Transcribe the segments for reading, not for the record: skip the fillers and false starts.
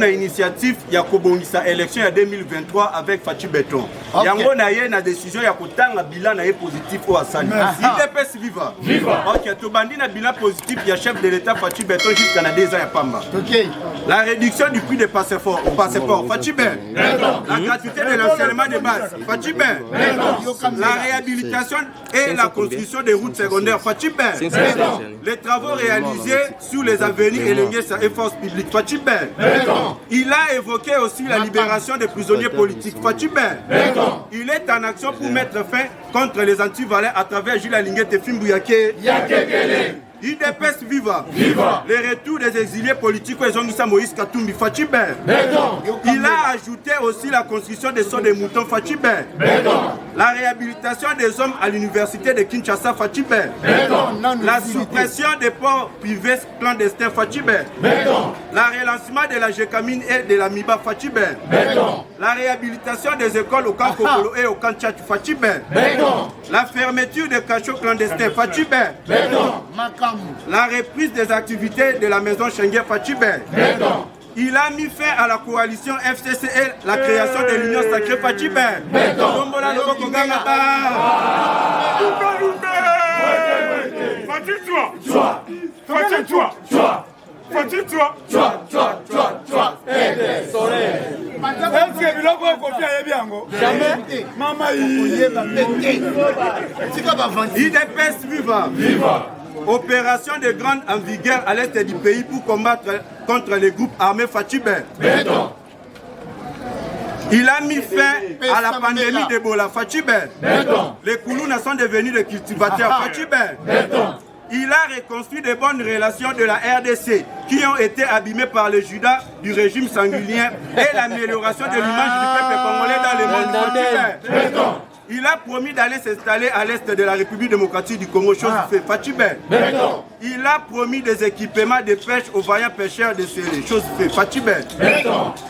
na initiative ya kobongisa élection ya 2023 avec Fachi Beton. Yango na ye na décision ya kotanga bilan na ye positif au Assani. IDPS viva. OK, to bandi na bilan positif ya chef de l'État Fachi Beton jusqu'à na 2 ans ya pamba. OK. La réduction du prix des passeports, Fachi Ben. La gratuité de l'enseignement de base, Fachi Ben. La réhabilitation et la construction des routes secondaires, Fachi Ben. Les travaux réalisés sur les avenirs et les forces publiques, Fachi Ben. Il a évoqué aussi la libération des prisonniers politiques, Fachi Ben. Il est en action pour mettre fin contre les antivalets à travers Gilles Alinguette et Fimbouyake. IDPS viva. Les retours des exilés politiques et Zongissa Moïse Katumbi, Fachi Ben. Il a ajouté aussi la construction des sauts des moutons, Fachi Ben. La réhabilitation des hommes à l'université de Kinshasa, Fachi Ben. La suppression des ports privés clandestins, Fachi Ben. La relancement de la Gécamine et de la Miba, Fachi Ben. La réhabilitation des écoles au camp Kokolo et au camp Tchatch, Fachi Ben. La fermeture des cachots clandestins, Fachi Ben. La reprise des activités de la maison Schengen, Fachi Ben. Il a mis fin à la coalition FCC et la création de l'Union Sacrée, Fachi Ben. IDPS viva. Opération de grande envergure à l'est du pays pour combattre contre les groupes armés, Fachi Ben. Il a mis fin à la pandémie d'Ebola, Fachi Ben. Les Koulouna sont devenus des cultivateurs, Fachi Ben. Il a reconstruit de bonnes relations de la RDC qui ont été abîmées par le Judas du régime sanguinaire et l'amélioration de l'image du peuple congolais dans le monde, Fachi Ben. Il a promis d'aller s'installer à l'est de la République démocratique du Congo, chose fait, Fachi Ben. Il a promis des équipements de pêche aux vaillants pêcheurs de Séré, chose fait, Fachi Ben.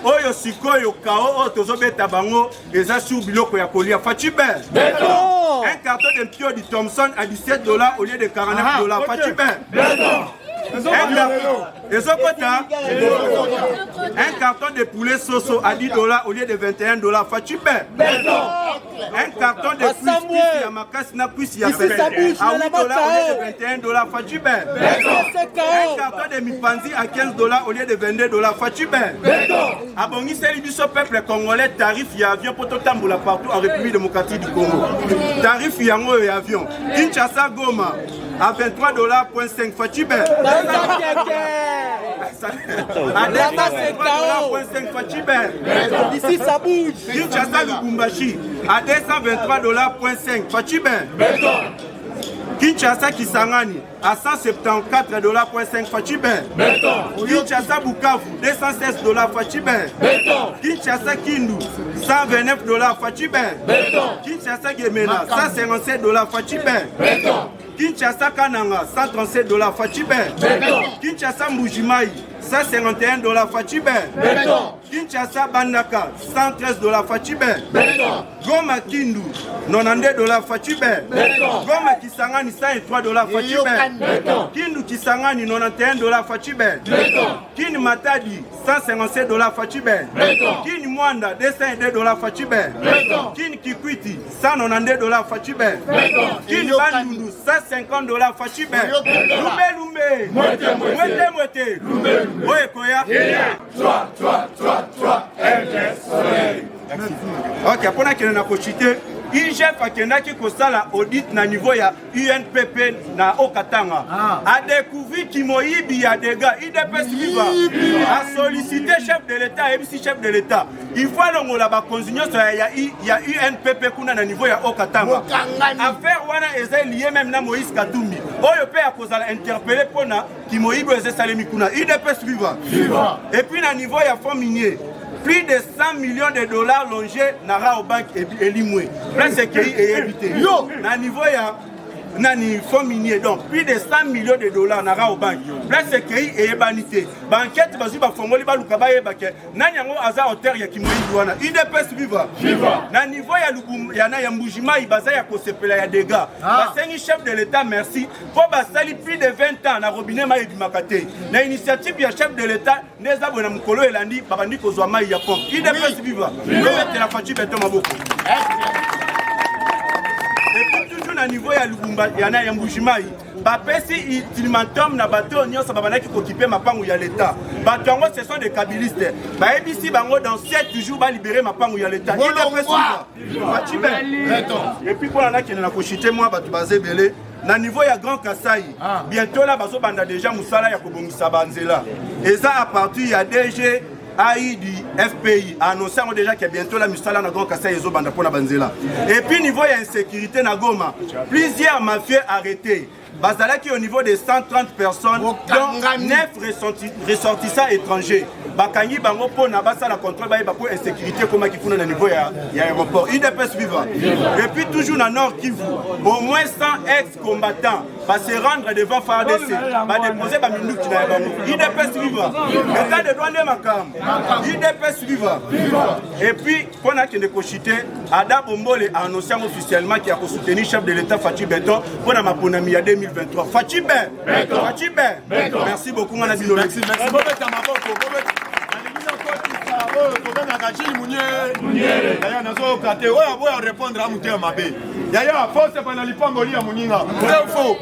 Oyo Sikoyo Kao, Tozobe Tabango, et Zassou Biloko Yakolia, Fachi Ben. Un carton de pio du Thompson à $17 au lieu de $49, Fachi Ben. Un carton de poulet Soso à $10 au lieu de $21, Fachi Ben. Un carton de cuisse Yamakas na cuisse Yapes à $8 au lieu de $21, Fachi Ben. Un carton de Mipanzi à $15 au lieu de $22, Fachi Ben. Abongi Selibiso peuple congolais, tarif ya avion pour Totamboula partout en République démocratique du Congo. Tarif yango et avion. Kinshasa Goma à $23.5, Fachi Ben. À $23.5, Fachi Ben. Ici ça bouge. Kinshasa Lubumbashi à $223.5, Fachi Ben. Kinshasa Kisangani à $174.5, Fachi Ben. Kinshasa Bukavu $216, Fachi Ben. Kinshasa Kindu $129, Fachi Ben. Kinshasa Gemena $157, Fachi Ben. Kinshasa Kananga $137, Fachi Ben. Kinshasa Mbujimai $151, Fachi Ben. Kinshasa Bandaka $113, Fachi Ben. Goma Kindu $92, Fachi Ben. Goma Kisangani $103, Fachi Ben. Kindu Kisangani $91, Fachi Ben. Kini Matadi $157, Fachi Ben. Kini Mwanda $202, Fachi Ben. Kini Kikwiti $192, Fachi Ben. Kini Bandundu $150, Fachi Ben. Lumbe Mwete Oye Koya. Ok, apona kene na kochite IGF akendaki kosala audit na niveau ya UNPP na Okatanga a découvert Kimoyibi ya dégâts. IDPS viva a sollicité chef de l'État et MC chef de l'État. Il faut longola ba consignation ya UNPP kuna na niveau ya Okatanga. Affaire wana eza lié même na Moïse Katumbi. Oyo pe a kozala interpellé pona Kimoyibi eza salemi kuna. IDPS viva. Et puis na niveau ya fonds minier plus de 100 millions de dollars longés nara au banque Elimwe. Presque qui est évité. Na niveau ya nani fonds minier donc plus de 100 millions de dollars nara au banque place kei et banité banquette bazu ba fongoli ba luka ba yeba ke nani yango aza auteur ya kimoyi wana UDPS viva na niveau ya lubum ya na ya mbujima ibaza ya kosepela ya dégâts basengi chef de l'état merci po basali plus de 20 ans na robinet mai bimakate na initiative ya chef de l'état neza bona mukolo elandi babandi kozwa mai ya pompe UDPS viva c'est la Fachi Beton maboko et puis toujours na niveau ya lubumba ya na ya mbujimai bapesi ultimatum na bato nyonso babanaki kokipe mapangu ya l'état bato yango ce sont des kabylistes bayebisi bango dans 7 jours ba libérer mapangu ya l'état Fachi Beton et puis pour la kene na kochite moi bato bazebele na niveau ya Grand Kasai bientôt là bazo banda déjà musala ya kobongisa banzela et ça à partir ya DG AI du FPI annoncé déjà que bientôt la musala na Grand Kasai ezo banda pona banzela et puis niveau ya insécurité na Goma plusieurs mafieux arrêtés bazalaki au niveau de 130 personnes dont 9 ressortissants étrangers bakangi bango pona basala contrôle ba pour insécurité comme qui font na niveau ya aéroport UDPS vivant et puis toujours na Nord Kivu au moins 100 ex-combattants va se rendre devant FARDC va déposer ba minute na bango UDPS vivant état de droit de makam UDPS vivant et puis pona kende kochité Ada Bombole a annoncé officiellement qu'il a soutenu chef de l'état Fachi Beton pour la maponami ya 2023 Fachi Beton merci beaucoup ngana bino merci Yaya nazo kate oya boya répondre à muté mabe Yaya force pana lipango lia muninga faux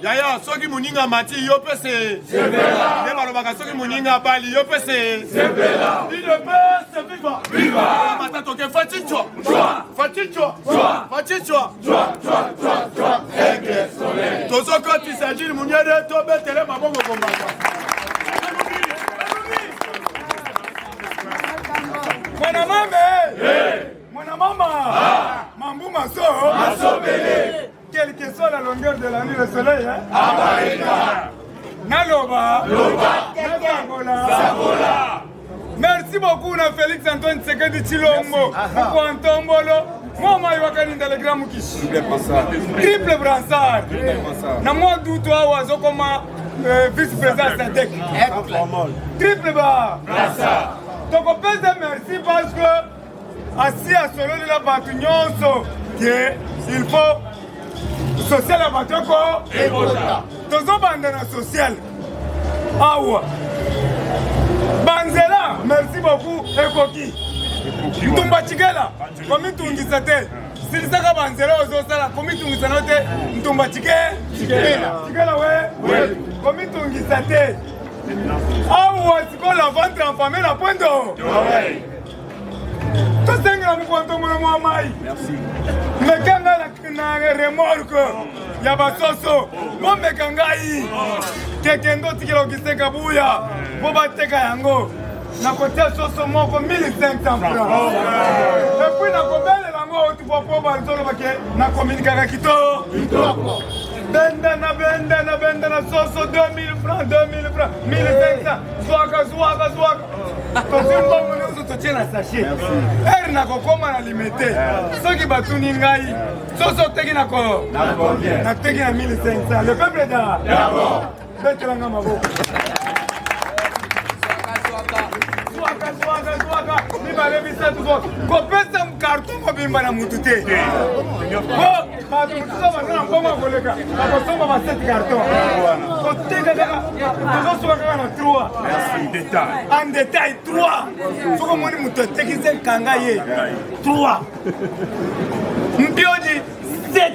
Yaya soki muninga mati yo pese severa ndema robaka soki muninga bali yo pese severa il pese viva mata toke fatichwa tozo koti sajili munyere to betele mabongo kombaka Mon maman, Mambou Masso, quelle que soit la longueur de la nuit, le soleil, Naloba, Sabola. Merci beaucoup, Félix Antoine Tshisekedi Tshilombo, Antombolo, moi, je dans le grand Moukish. Triple brassard. Na moi, d'où toi, oiseau comme vice-président Sadek. Triple brassard. Donc on peut dire merci parce que assis à solo de la batunyonso que il faut social à batoko et voilà. Tozo bandana social. Awa. Banzela, merci beaucoup Ekoki. Ntumba Chigela, comme tungisa te. Silisaka banzela ozosala comme tungisa note Ntumba Chigela we. Comme tungisa te. Ah ouais, c'est quoi la vente en famille la pointe d'eau? Oui. Tu sais que nous comptons mon maï. Merci. Mais quand la remorque, il y a pas soso. Moi mais quand gaï, quelqu'un d'autre qui l'a gissé kabouya, pour battre yango. Na côté soso moi pour 1500 francs. Et puis na combien la moi tu peux pas banzolo baké na communiquer avec kito. Benda na soso 2000 francs, 1500. Zwaka. Tozi mbongo nyoso totie na sachet. Er na kokoma na limité. Soki batuni ngai, soso teki na ko. Na teki na 1500. Le peuple est là. D'accord. Betelanga maboko. Zwaka. Ni balebisa tuzo. Kopesa mkarton mobimba na mutute. En détail, 3. Mbiodi, 7.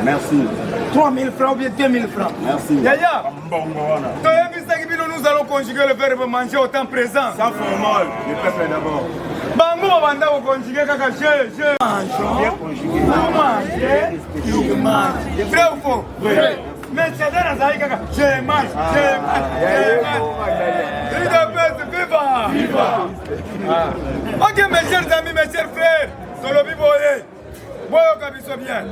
Merci. 3000 francs ou bien 2000 francs. Merci. Yaya, nous allons conjuguer le verbe manger au temps présent. Sans formal, le peuple d'abord. Bango banda ko conjuguer kaka je mange. Vrai ou faux? Vrai. Mais c'est dans la kaka je mange. Viva. Ok mes chers amis, mes chers frères, solo biboye. Boyo kabiso bien.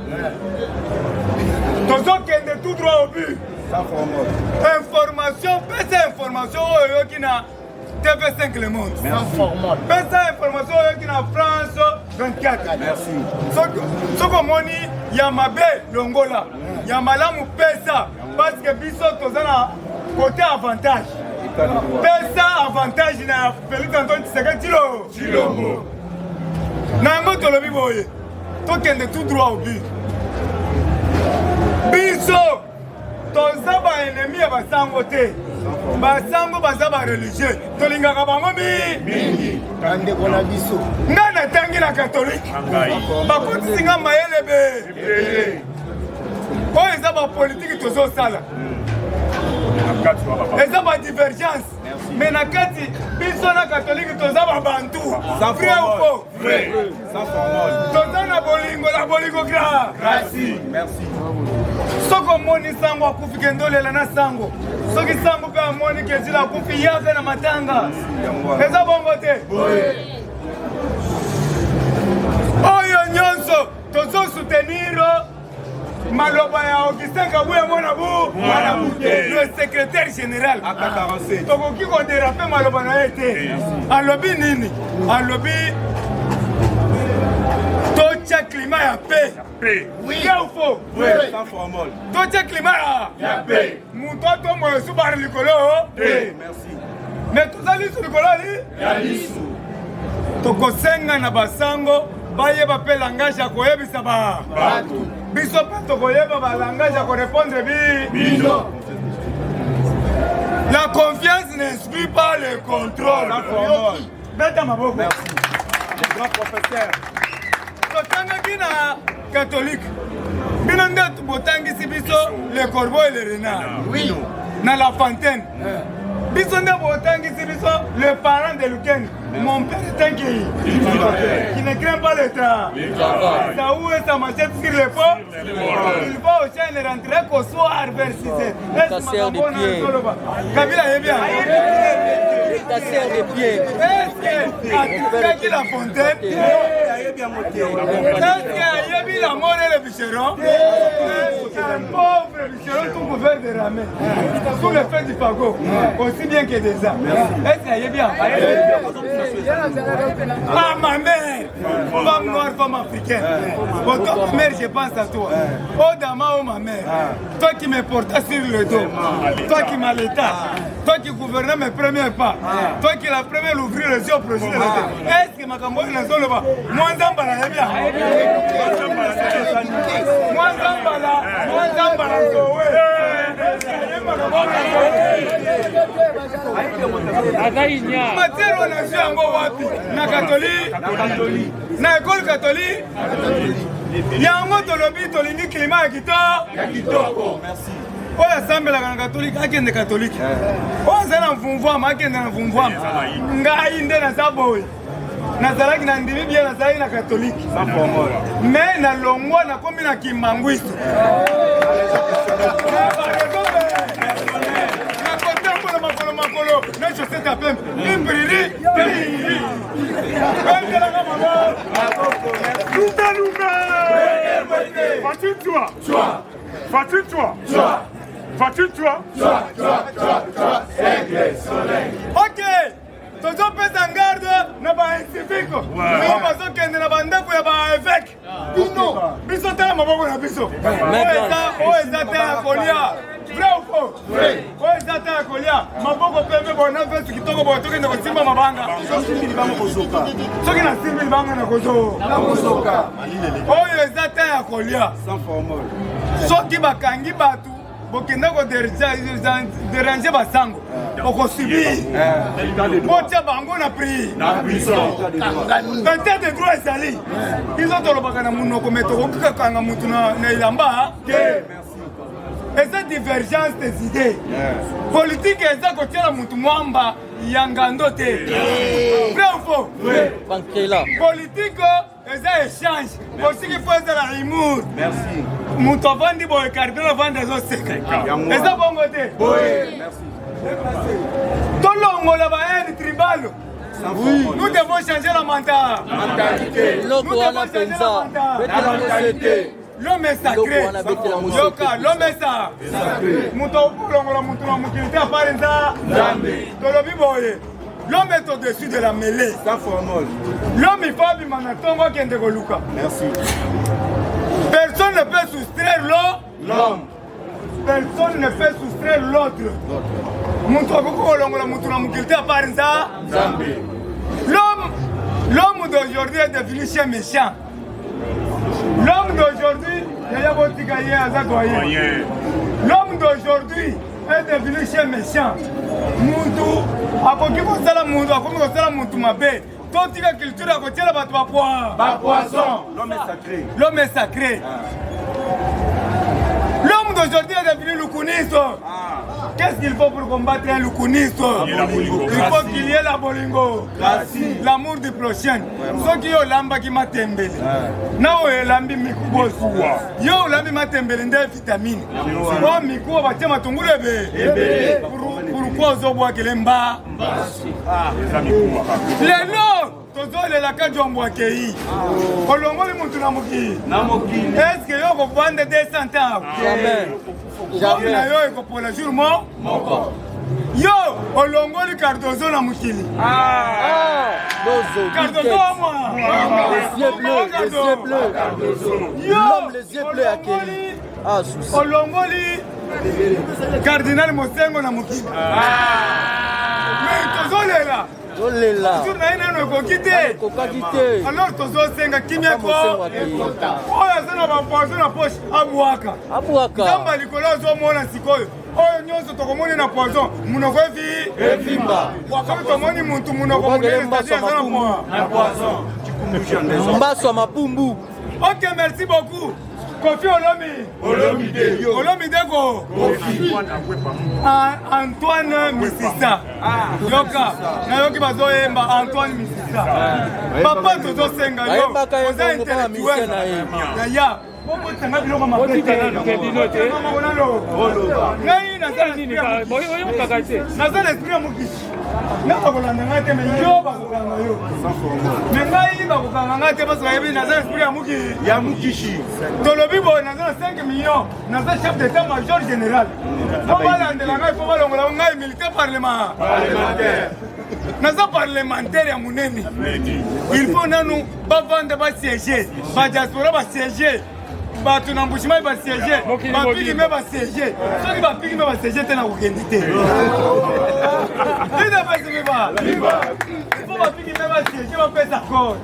Tozo kende tout droit au but. Sans formal. Information, petite information qui na TV5 Le Monde. Merci. Petite information qui na France 24. Merci. Ce que moni ya mabe longola ya malamu pesa parce que biso tozana côté avantage pesa avantage na Félix Antoine Tshisekedi Tshilombo nango tolobi boye tokende tout droit au but biso toza baennemi ya basango te basango baza bareligieux tolingaka bango mingi bandeko na biso nga natangi na katolike bakotisinga mayele oyo eza bapolitiki tozosala eza badivergence me na kati biso na katolike toza babantu vrai ou faux toza na bolingo grâce soki omoni sango akufi kende olela na sango soki sango mpe amoni kezila akufi yave na matanga eza bongo te oyo nyonso tozosoutenir maloba ya Augustin Kabuya le secrétaire général tokoki kodérape maloba na ye te alobi nini alobi tocha climat ya paix ya ufo tocha climat ya paix mutu atombo esu bari likolo mais tozali su likolo lisu tokosenga na basango bayeba mpe langage ya koyebisa bato biso mpe tokoyeba balangage ya korépondre bino la confiance n'exclut pas le contrôle beta maboko totangaki na catholique bino nde botangisi biso le corbeau et le renard na la fontaine biso nde botangisi biso le parent de Lukeng mon père est un qui ne craint pas le travail ça où est sa machette sur le pot il va au champ et rentrer qu'au soir vers 6h ta serre de pied Kabila est bien ta serre de pied est-ce que la fontaine est-ce qu'il y a la mort et le bûcheron un pauvre bûcheron tout couvert de ramen sous le feu du fagot aussi bien que des armes est-ce qu'il y a bien ah ma mère femme noire, femme africaine bon toi ma mère je pense à toi oh Dama oh ma mère toi qui me portais sur le dos toi qui m'allaitas toi qui gouvernais mes premiers pas toi qui la première ouvrir les yeux au projet de l'été est-ce que ma camboise n'a pas le bas moi Zambala est bien moi Zambala matière wanazwi yango wapi na katolike na ekole katolike yango tolobi tolingi klima ya kitoko oyo asambelaka na katolike akende katolike oyo aza na mvumvwama akende na mvumvwama ngai nde naza boye nazalaki na ndimi bie nazalaki na katolike me nalongwa nakomi na kimangwiso makolo na chaussette à pembe imbriri ok tozopesa garde na bainsifique oyo bazokende na bandako ya baevêque biso tala maboko na biso oyo eza te ya kolia vrai ou faux oyo eza te ya kolia maboko pembe bona vesi kitoko boye tokende kosimba mabanga soki nasimbi libanga na kozoka oyo eza te ya kolia soki bakangi bato bokenda koderange basango okosubir botia bango na prison état de droit ezali biso tolobaka na munoko me tokokikakanga mutu na elamba eza divergence des idées politique eza kotiala mutu mwamba ya ngando te vrai ou faux politique eza échange osiki fo ezala humour mutu avandi boye cardinal avandi azoseka eza bongo te tolongola bahaine tribal nous devons changer la mentalité l'homme est sacré yoka l'homme est sacré mutu okulongola mutu na mokili te apare nzambe tolobi boye l'homme est au-dessus de la mêlée l'homme il faut abima na ntongo akende koluka Personne ne peut soustraire l'homme. Personne ne peut soustraire l'autre. L'homme d'aujourd'hui est devenu chien méchant. L'homme d'aujourd'hui, l'homme d'aujourd'hui est devenu chien méchant. L'homme est sacré. L'homme est sacré. L'homme d'aujourd'hui est devenu loukouniste. Qu'est-ce qu'il faut pour combattre un loukouniste? Il faut qu'il y ait la bolingo, l'amour du prochain. Ceux qui ont l'amba qui m'a tembélé. Now l'ambi mikubos. Yo l'ambi m'a tembélé des vitamines. Oh mikou va te matungule be. Pourquoi on boit que l'emba? Les noms. Tozole la kajo mbwakei. Olongoli muntu namuki. Est-ce que yo ko vendre 200 ans? Jamais. Na yo ko pour le jour moko. Yo olongoli Cardozo na mukili. Cardozo moi. Les yeux bleus. L'homme les yeux bleus à Kelly. Souci. Olongoli Cardinal Mosengo na mukili. Mais tozole là. Alors tozo senga kimia ko oya sana ba poison na poche abuaka zamba likolo zo mona sikoyo oyo nyonso tokomoni na poison munoko evimba wakati tomoni muntu munoko munene sana na poison mbaso mapumbu. OK, merci beaucoup. Kofi Olomide ko Antoine Misisa. Yoka na yoki bazoyemba Antoine Misisa. Papa tozo senga yo. Oza intellectuel na ya. Bongo tanga biloko mapeta ngai naza l'esprit ya mokisi nga bakolanda ngai te me yo bakokanga yo me ngai bakokanga ngai te parce bayebi naza l'esprit ya mokishi tolobi boye naza na 5 millions naza chef d'état major général po balandela ngai po balongola ngai militaire parlementaire naza parlementaire ya monene il faut nanu bavanda basiéger badiaspora basiéger bato na mbushima basiéger bapigi me basiéger soki bapigi me basiéger te na kokende te ina basi ba faut bapigi me basiéger bapesa corps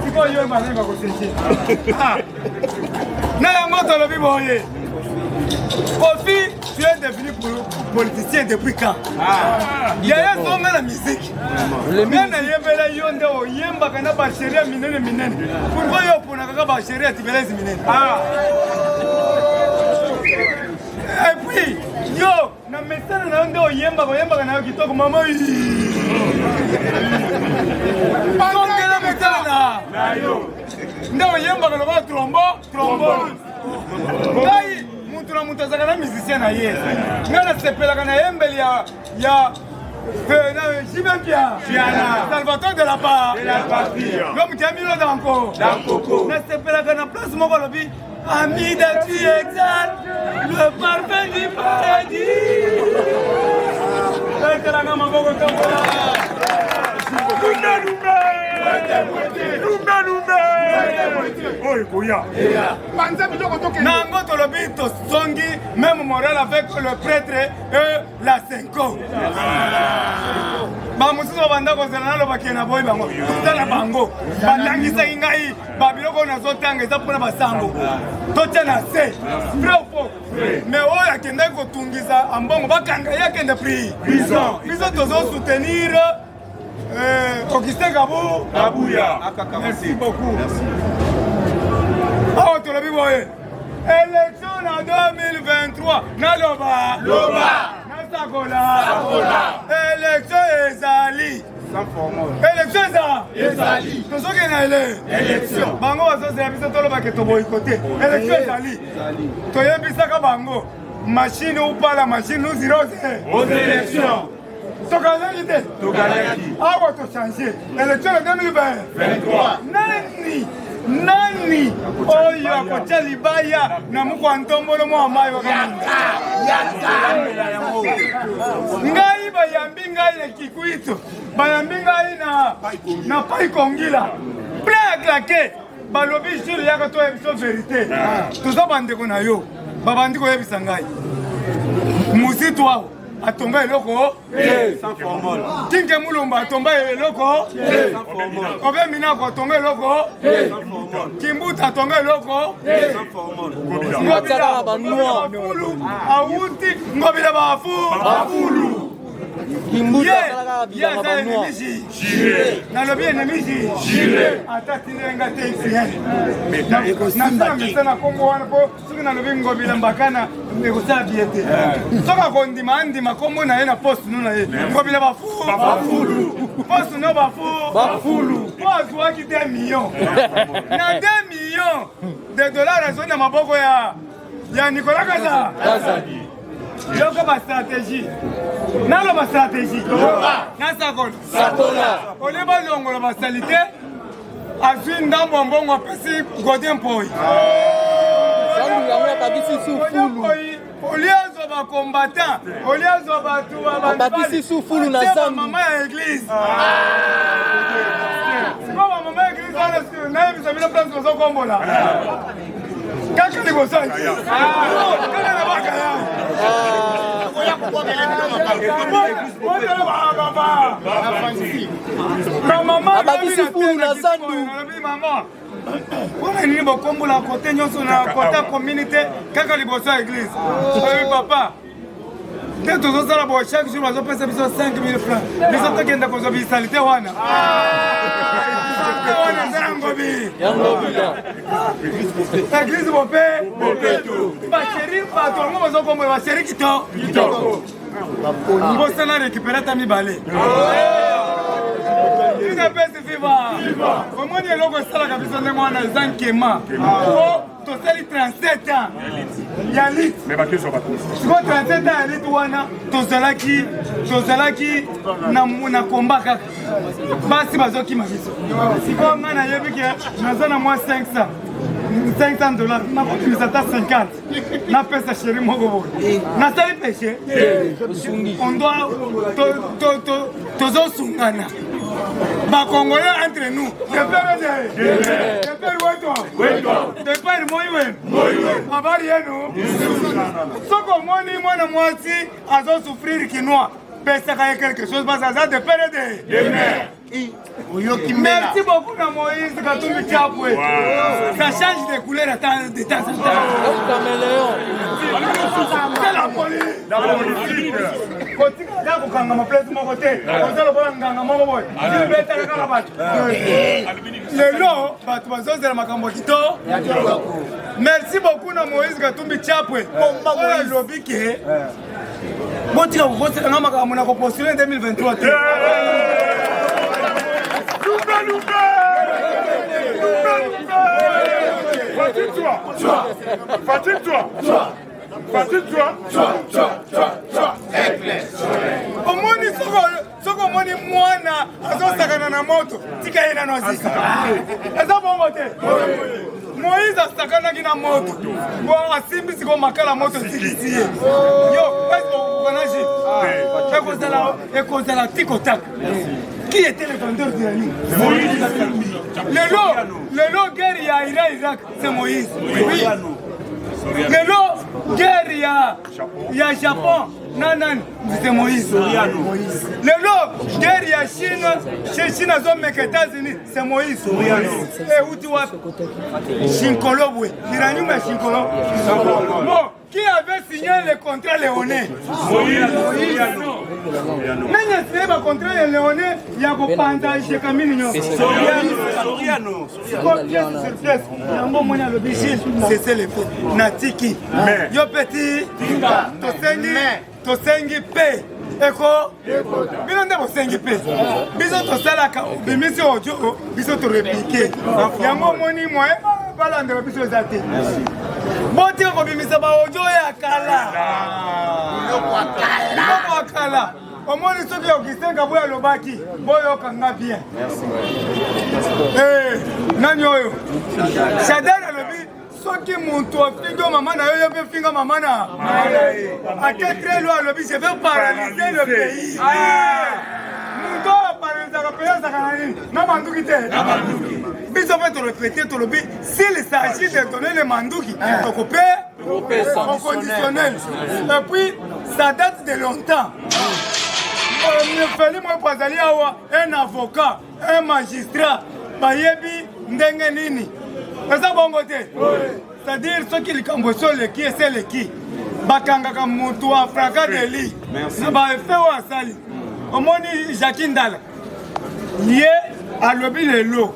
siko yo bazali bakosiéger na yango tolobi boye Kofi, tu es devenu politicien depuis quand? Il y a un son dans la musique. Mais il y a un son yemba kana ba sheria minene. Pourquoi yo pona ka ba sheria tibelezi minene? Et puis yo na mesana na ndo yemba kana yo kitoko mama. Kongela mesana. Na yo. Ndo yemba kana ba trombo. Ngai mutu azaka na musicien na ye. Nga na sepelaka na yembeli ya Jibempia, Salvatore de la Patrie, l'homme qui a mis le danko. N'est-ce pas la place mon lobby? Ami de tu exaltes le parfum du paradis. Nango tolobi to songi même moral avec le prêtre et la senko. Ba musuzo banda ko zela nalo bakena boy bango. Tala bango. Bandangisa ngai babiloko nazo tanga eza pona basango. Tocha na se. Vrai ou faux? Mais oya akenda ko tungisa ambongo bakanga yakende prison. Prison tozo soutenir Augustin Kabouya. Merci beaucoup. Oh, tu l'as vu, voyez. Élection en 2023. Naloba. Nasakola. Élection Ezali. Élection Ezali. Tout ce qui est élection. Bango, c'est un peu de temps pour boycotter. Élection Ezali. Tu as vu ça comme Bango. Machine ou pas la machine, nous irons aux élections. Togalaki. Ah, on va changer. Élection en 2023. Nani? Oh, il y a Kocha Libaya. Namuko Antombolo Mohamai. Ngai bayambi ngai na Kikuito. Bayambi ngai na Pai Kongila. Prêt à claquer. balobi jure yaka toyebisa vérité toza bandeko na yo babandi koyebisa ngai musitu awo atonga eloko kinge mulumba atonga eloko obe minako atonga eloko kimbuta atonga eloko Ngobila banua awuti ngobila bafulu Kimbuta kala bila banua nalobi enemishi atatilenga te nasina kombo wana po soki nalobi ngobila mbakana ekosala bie te soki akondima andima kombo na ye na poste no na ye ngobila bafulu poste no bafulu po azwaki 2 millions na 2 millions de dollars azoni na maboko ya Nicolas Kazadi yoko ba stratégie nalo ba stratégie na sakola ole ba longola ba salité azwi ndambo mbongo apesi Godin Mpoi Sandu yango babisi sufulu oliazo ba combattant oliazo ba tuba babisi sufulu na Sandu mama ya église mama ya église ana sio na hivi sabina plan kwa kombola kaka ni bosai kaka na baka ababisi fulu na Sandu wana nini bokombola kote nyonso na kota communauté kaka liboso ya église oyebi papa nde tozosala bo chaque jour bazopesa biso 5000 francs biso tokenda kozwa bisalite wana wana nzala ngobi église bope basheri bato yango bazokombola basheri kitoko bosala récupérer ta mibale inapesi viva omoni eloko esalaka biso ndenge wana eza nkema po tosali 37 ans ya lit siko 37 ans ya lit wana tozalaki na komba kaka basi bazokima biso siko ngai nayebi ke naza na mwa 500 dollars nakokimisa ata 50 napesa sheri moko boye nasali péché tozosungana bakongolais entre nous de père moiwen habari yenu soko omoni mwana mwasi azosouffrir kinois pesaka ye quelque chose parce aza de père de merci beaucoup na Moïse Katumbi Chapwe ça change de couleur de temps en temps c'est la police kotika kokanga maplace moko te kozala kola nganga moko boye libetaka kaka bato lelo bato bazozela makambo kitoko merci beaucoup na Moïse Katumbi Chapwe oyo alobi ke botika kokoselanga makambo na kopostule 2023 te omoni soko omoni mwana azosakana na moto tika ye nano azika eza bongo te Moïse asakanaki na moto bo asimbisi ko makala moto zikisi ye yo eskokonaji ekozala tikotaka. Qui était le vendeur de la nuit? Le guerre Irak, c'est Moïse. Oui. Le guerre Japon, non, c'est Moïse. Le guerre Chine aux États-Unis, c'est Moïse. Et où tu vois Shinkolo, oui. Bon, qui avait signé le contrat léonais? Moïse. Mais il y a un contrat léonais, il y a un pantalon chez Camille. Soriano. C'est le faux. Natiki. Yo petit. Tosengi pe. Eko. Bino nde bosengi pe. Biso tosalaka bimisi ojo biso to répliquer. Yango moni moi balandela biso ezate. Boti ko bimisa ba ojo ya kala. Loko akala. Omoni soki okisenga boya lobaki boyo kanga bien. Nani oyo? Shadara lobi soki muntu afinga mama na yo pe finga mama na. Aketre lo lobi je vais paralyser le pays. Muntu paralyser le pays ça kanani. Na banduki te. biso fait te répéter tout le but. S'il s'agit de donner le mandouki, au conditionnel. Et puis, ça date de longtemps. Un avocat, un magistrat, bayebi ndenge nini. C'est bon côté. C'est-à-dire ceux qui cambossent le qui et c'est le qui. Bakangaka mutu a fraka de lit. Na ba effet wa sali. Omoni Jacques Ndala. Lié à lobby le lot.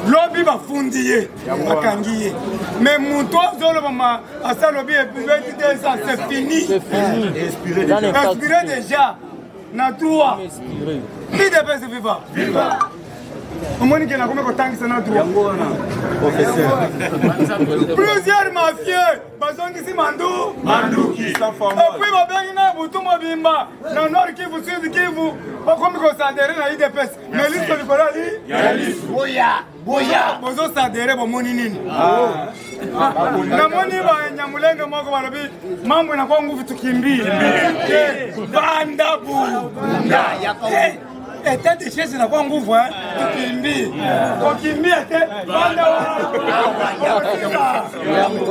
Lobby ba fundiye, bakangiye. Mais mutu zolo mama asa lobby et puis ça c'est fini. C'est fini. Inspiré déjà. Na droit. Qui dépêche viva? Viva. Omoni que na comme kotangisa na droit. Plusieurs mafieux, bazongi si mandouki. Sans format. Et puis babengi na butu mobimba. Na Nord Kivu, Sud Kivu, bakomi ko s'adhérer na IDPS. Mais liste likola li. Boya. Bozo s'adhérer bomoni nini? Na moni ba Nyamulenga moko balobi mambo na kwa nguvu tukimbie. Banda bu. État de chaise na kwa nguvu tukimbie. Tukimbie te banda wa.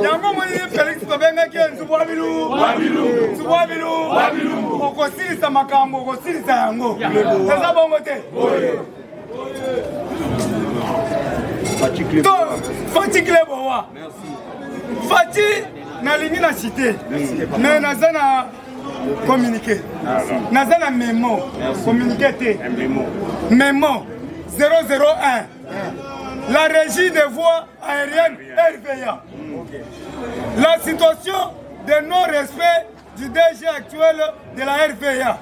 Yango moni Felix Tobenga kenzu bwabilu. Okosilisa makambo, okosilisa yango. Eza bongo te. Fati Klebowa. Fati nalingi na cité. Mais nazana communiqué. Nazana mémo. Communiqué te. Mémo 001. La régie des voies aériennes RVA. La situation de non-respect du DG actuel de la RVA.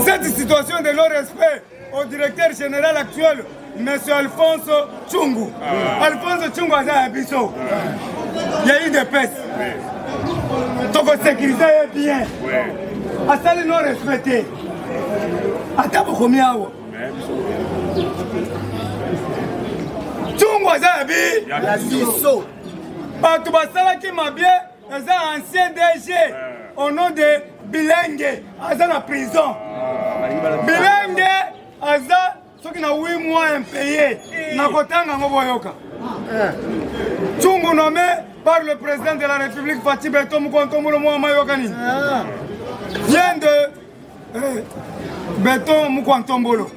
Cette situation de non-respect au directeur général actuel, M. Alphonse Tchungu. Alphonse Tchungu a un biseau. Il y a eu des pestes. Donc la sécurité est bien. À ça, les non respectés. À table combien? Tchungu a un biseau. Tout ça qui m'a bien, c'est un ancien DG au nom de Bilengue. À la prison. Bilengue, à ça. Ceux qui ont 8 mois impayés, Tchungu nommé par le président de la République Fatih Beton Moukontombolo Mouamayokani vient de Beton Moukontombolo,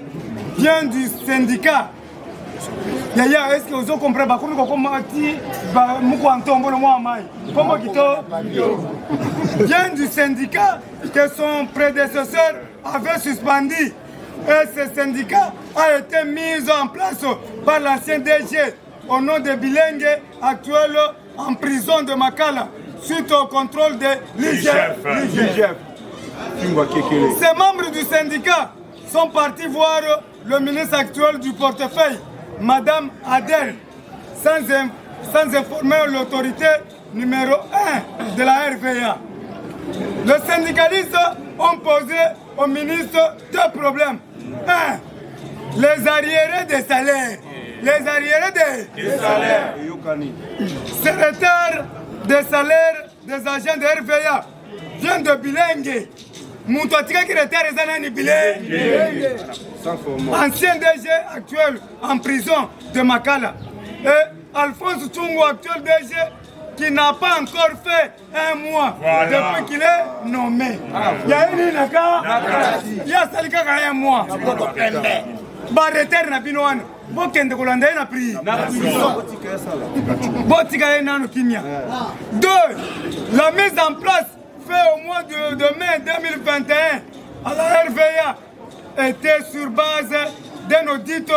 vient du syndicat. Yaya, est-ce que vous comprenez comment Moukontombolo Mouamay vient du syndicat que son prédécesseur avait suspendu. Et ce syndicat a été mis en place par l'ancien DG au nom de Bilengue, actuel en prison de Makala, suite au contrôle de l'IGF. Ces membres du syndicat sont partis voir le ministre actuel du portefeuille, Madame Adel, sans informer l'autorité numéro 1 de la RVA. Les syndicalistes ont posé au ministre deux problèmes. 1. Les arriérés des salaires. Les arriérés des salaires. Ce retard des salaires des agents de RVA vient de Bilengue. Moutouatika qui retard les années Bilengue. Ancien DG actuel en prison de Makala. Et Alphonse Tchungu actuel DG qui n'a pas encore fait un mois depuis qu'il est nommé. Il y a une naka, il y a Salika qui a un mois. Barreter na binoana. Bokende kolanda na pri. Botika na kimia. 2. La mise en place fait au mois de mai 2021 à la RVA était sur base d'un audit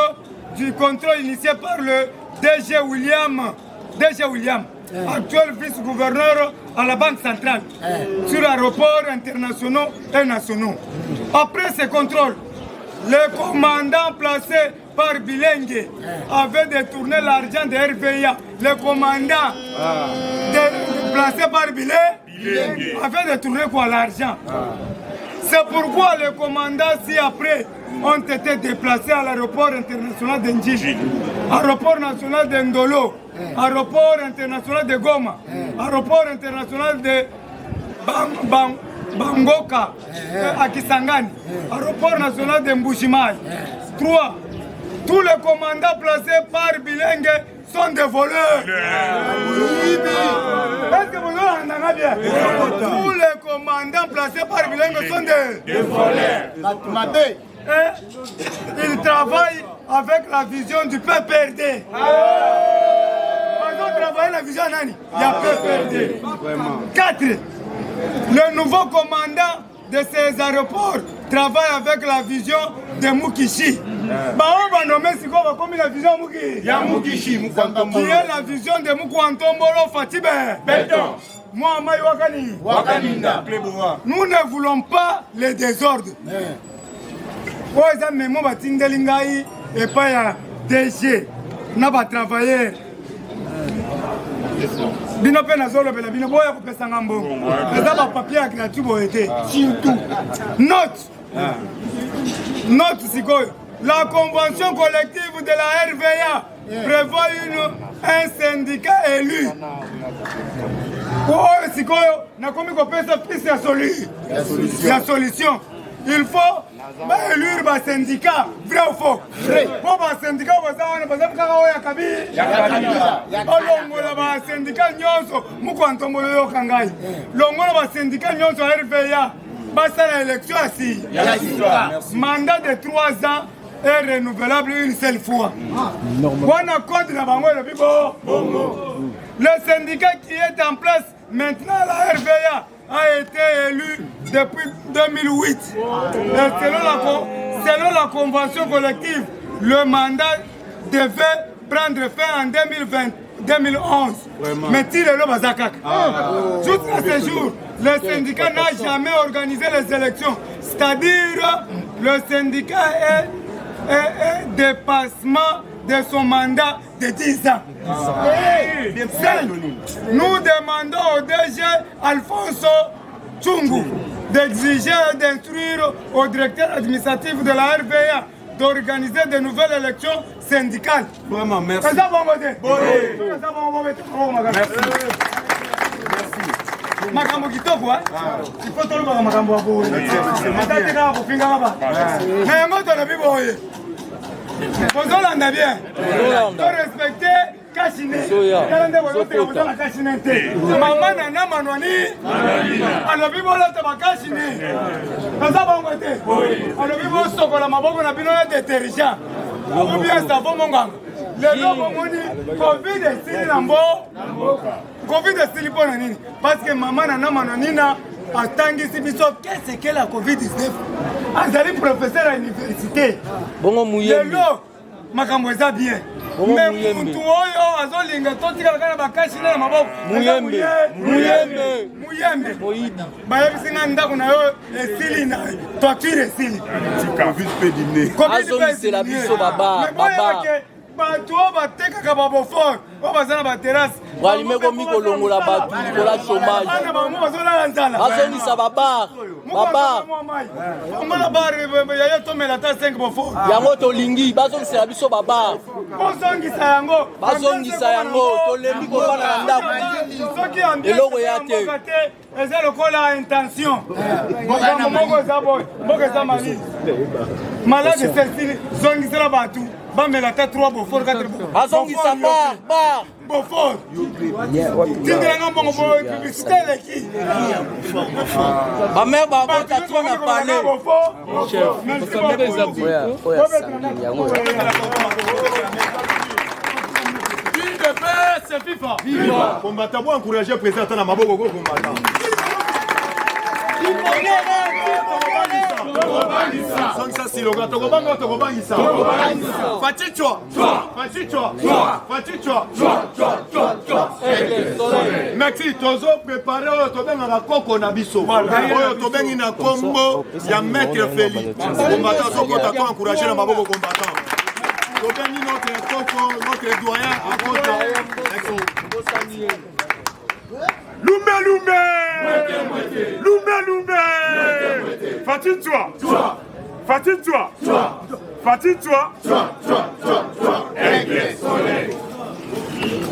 du contrôle initié par le DG William, actuel vice-gouverneur à la Banque centrale, sur aéroports internationaux et nationaux. Après ce contrôle, le commandant placé par Bilengue avait détourné l'argent de RVA. Le commandant placé par Bilengue avait détourné quoi l'argent. C'est pourquoi les commandants ci-après ont été déplacés à l'aéroport international d'Ndjiji, aéroport national de Ndolo, aéroport international de Goma, aéroport international de Bangoka à Kisangani, aéroport national de Mbujimaï. 3. tous les commandants placés par Bilingue sont des voleurs. Est-ce que vous l'entendez bien? Tous les commandants placés par Bilingue sont des voleurs. Ils travaillent avec la vision du PPRD. Ils travaillent la vision Nani. Il y a PPRD. 4. Le nouveau commandant de ces aéroports travaille avec la vision de Mukishi. On va nommer si on va comme la vision Mukishi. Qui est la vision de Mukwantombolo Fatibé. Moi, Wakaninda. Nous ne voulons pas les désordres. Les gens qui tindelingai et pas ya DG n'a pas travaillé. Bino pe nazolo bela bino boya kopesa ngambo. Eza ba papier gratuit boyete. Surtout. Note sikoyo. La convention collective de la RVA prévoit un syndicat élu. Oh sikoyo na komi kopesa piste ya solution. Il faut élire un syndicat, vrai ou faux? Pour un syndicat, on va syndicat nyonso, mukantombolo kangai. Longola ba syndicat nyonso RVA, basta la élection assis. Mandat de 3 ans est renouvelable une seule fois. Le syndicat qui est en place maintenant, la RVA, a été élu depuis 2008. Et selon la convention collective, le mandat devait prendre fin en 2011. Mais il est là, Bazakak. Jusqu'à ce jour, le syndicat n'a jamais organisé les élections. C'est-à-dire, le syndicat est dépassement de son mandat de 10 ans. Nous demandons au DG Alfonso Tchungu d'exiger et d'instruire au directeur administratif de la RVA d'organiser de nouvelles élections syndicales. Vraiment, merci. Makambo kitoko il faut tolo makambo abo nataka kupinga hapa na yango tona biboye bozolanda bien to respecter kashine kalande bozoteka la kashine te mama na manwani alobi bolata bakashine kaza bongo te alobi bosokola maboko na bino ya detergent ou bien savon monganga lelo bomoni covid esili na mbo covid esili pona nini parce que mama na manwanina atangisi biso qu'est-ce que la covid-19 azali professeur à l'université bongo muyembe lelo makambo eza bien mais mutu oyo azolinga totikala kana bakashine na maboko muyembe moyidi bayebisinga ndako na yo esili na toitire esili Covid pédiné. azomisela biso baba bato oyo batekaka babofor oyo baza na baterase walimeko mikolongola bato likola chômage bana bango bazolala nzala bazongisa babar omona bar yaya tomela ata 5 bofor yango tolingi bazongisela biso babar bazongisa yango tolembi kofana na ndako eloko ya te eza lokola intention bokambo moko eza boye mboka eza malili malade cecili zongisela bato bamela ata 3 bofor 4 bazongisa bar bofor tindelanga mbongo publicité eleki bamere babota tro na pale Viva! Combattant, moi encourager le président à Maboko combattant. Merci, tozo préparé au Koko Nabiso. Oyo na Combo, ya Maître Félix. Combattant, so combattant encourager le Maboko combattant. Notre Koko, notre doyen à côté. Loumé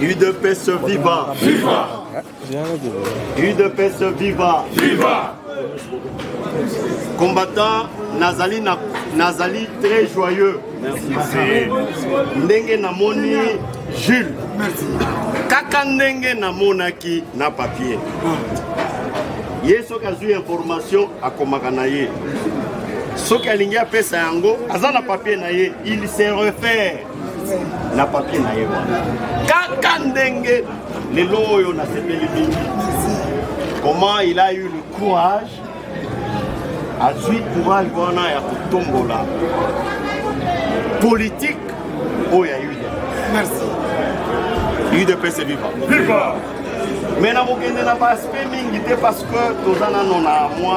UDPS viva! UDPS viva! combattant Nazali très joyeux. Merci. Ndenge namoni Jules. Merci. Kaka ndenge namonaki na papier. Yeso kazu information akomaka na ye. Soki alingi apesa yango aza na papier na ye, il se réfère na papier na ye. Kaka ndenge lelo oyo na sepeli mingi. Comment il a eu le courage à suite courage wana ya kutombola politique où il y a eu. Merci. UDPS c'est vivant. Viva. Mais na mokende na pas aspect mingi te parce que tozana non na moi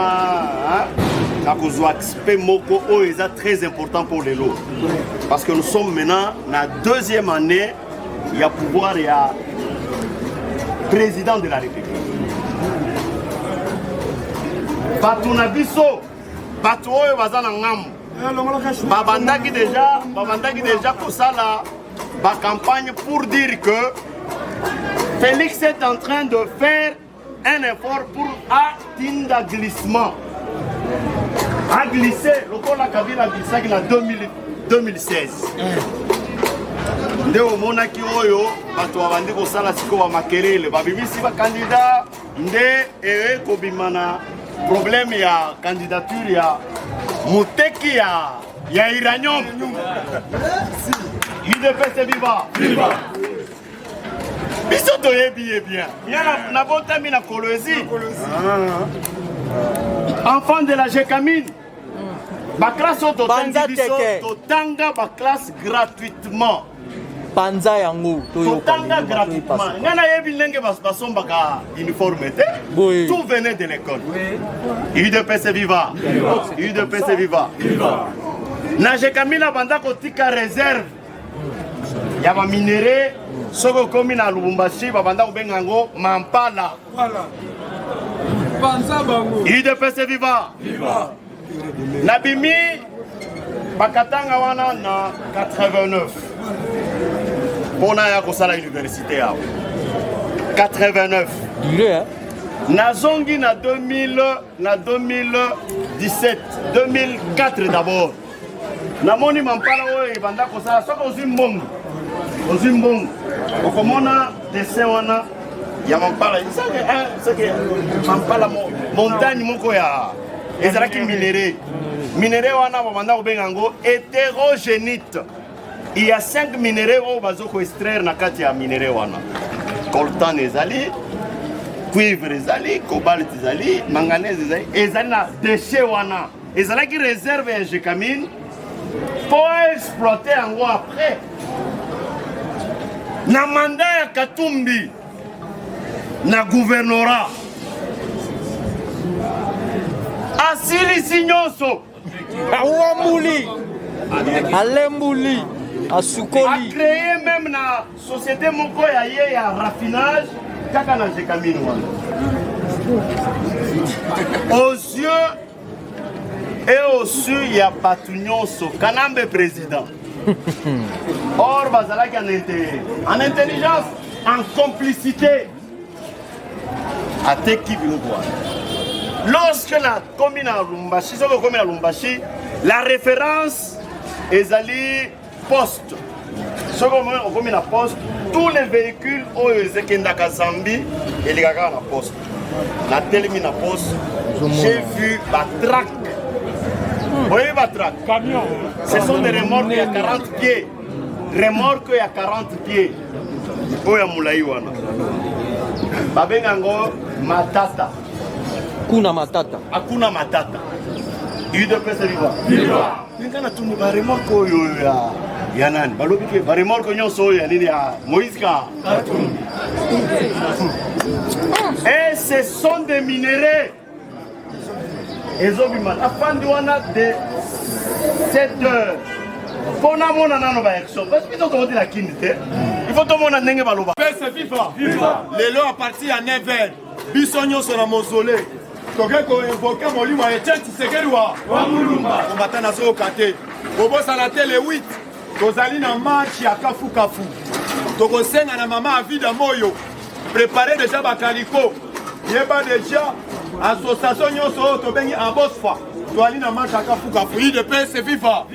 na kozwa aspect moko o eza très important pour les lots. Parce que nous sommes maintenant na deuxième année il y a pouvoir il y a président de la République. Bato na biso bato oyo baza na ngambo babandaki déjà kosala ba campagne pour dire que Félix est en train de faire un effort pour atteindre glissement. A glissé, lokola Kabila glissaki na 2016. Nde omonaki oyo bato babandi kosala siko ba makelele babimisi ba candidat nde ekobima na problème ya candidature ya Muteki ya Iranium. UDPS viva. Viva. Biso toyebi bien. Na botami na Kolwezi. Enfant de la Jekamine. Ba classe totanga biso totanga ba classe gratuitement. Panza yango totanga gratuitement. Ngana yebi ndenge basombaka uniforme te. Tout venait de l'école. UDPS viva. UDPS viva. Na Jekamina banda kotika réserve. Ya ba minéré soko komi na Lubumbashi babanda kobenga ngo Mampala. Voilà. Panza bango. UDPS viva. Viva. Nabimi bakatanga wana na 89. Pona ya kosala université ya 89. Nazongi na 2000 na 2017 2004 d'abord. Namoni Mampala oyo banda kosala soko ozimbongo. Ozimbongo. Okomona dessin wana ya Mampala. C'est Mampala montagne moko ya ezalaki minéré. Minéré wana banda kobenga ngo hétérogénite. Il y a 5 minéraux qui sont extraire na kati ya minéré wana. Coltan ezali, cuivre ezali, cobalt ezali, manganèse ezali, ezali na déchet wana. Ezali qui réserve ya Jekamine pour exploiter yango après. Na mandat ya Katumbi na gouvernorat. Asilisi nyonso. Awambuli. Alembuli. A créé même la société moko ya ye ya raffinage kaka na Jekamine wana. Aux yeux et au su ya batunyonso Kanambe président. Or bazalaki en intelligence, en complicité. Ateki biloko. Lorsque la commune à Lumbashi, la référence ezali poste. Ce qu'on met la poste, tous les véhicules qui sont à Zambie et les gars à la poste. La télémine à poste, j'ai vu la traque. Vous voyez la traque? Camion. Ce sont des remorques à 40 pieds. Remorques à 40 pieds. Oya Moulaïwana. Babengango Matata. Kuna Matata. Akuna Matata. UDPS viva. Viva. Ngana tunu ba remorque oyo ya nani balobi ke ba remorque nyonso oyo ya nini ya Moïse Ka. Et ce sont des minéraux. Ezobima afandi wana de 7 heures. Pona mona nano ba action parce que to la kindite. Il faut to mona ndenge baloba. UDPS viva. Viva. Lelo à partir à 9h. Bisonyo sur la mausolée. Tokeko invoquer molimo ya Etienne Tshisekedi wa Mulumba. Combattant na so kate. Bobo salate le 8. Tozali na match ya kafu kafu. Toko senga na mama Avida Moyo. Préparer déjà bakaliko. Yeba déjà association nyonso tobengi Ambosfa toali na machaka fukafu IDPS viva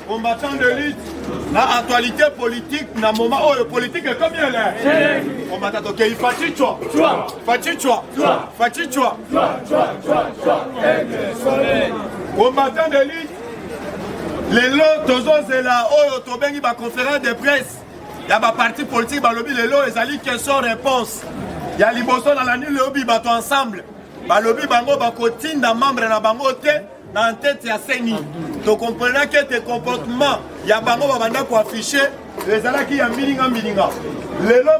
combattant de lutte na actualité politique na moment oyo politique comme elle est combattant donc il fachichwa combattant de lutte lelo tozozela oyo tobengi ba conférence de presse ya ba parti politique balobi lelo ezali question réponse ya liboso na la nuit lobi bato ensemble balobi bango bakotinda membre na bango te na tête ya seni to comprendre que tes comportements ya bango babanda ko afficher ezalaki ya milinga lelo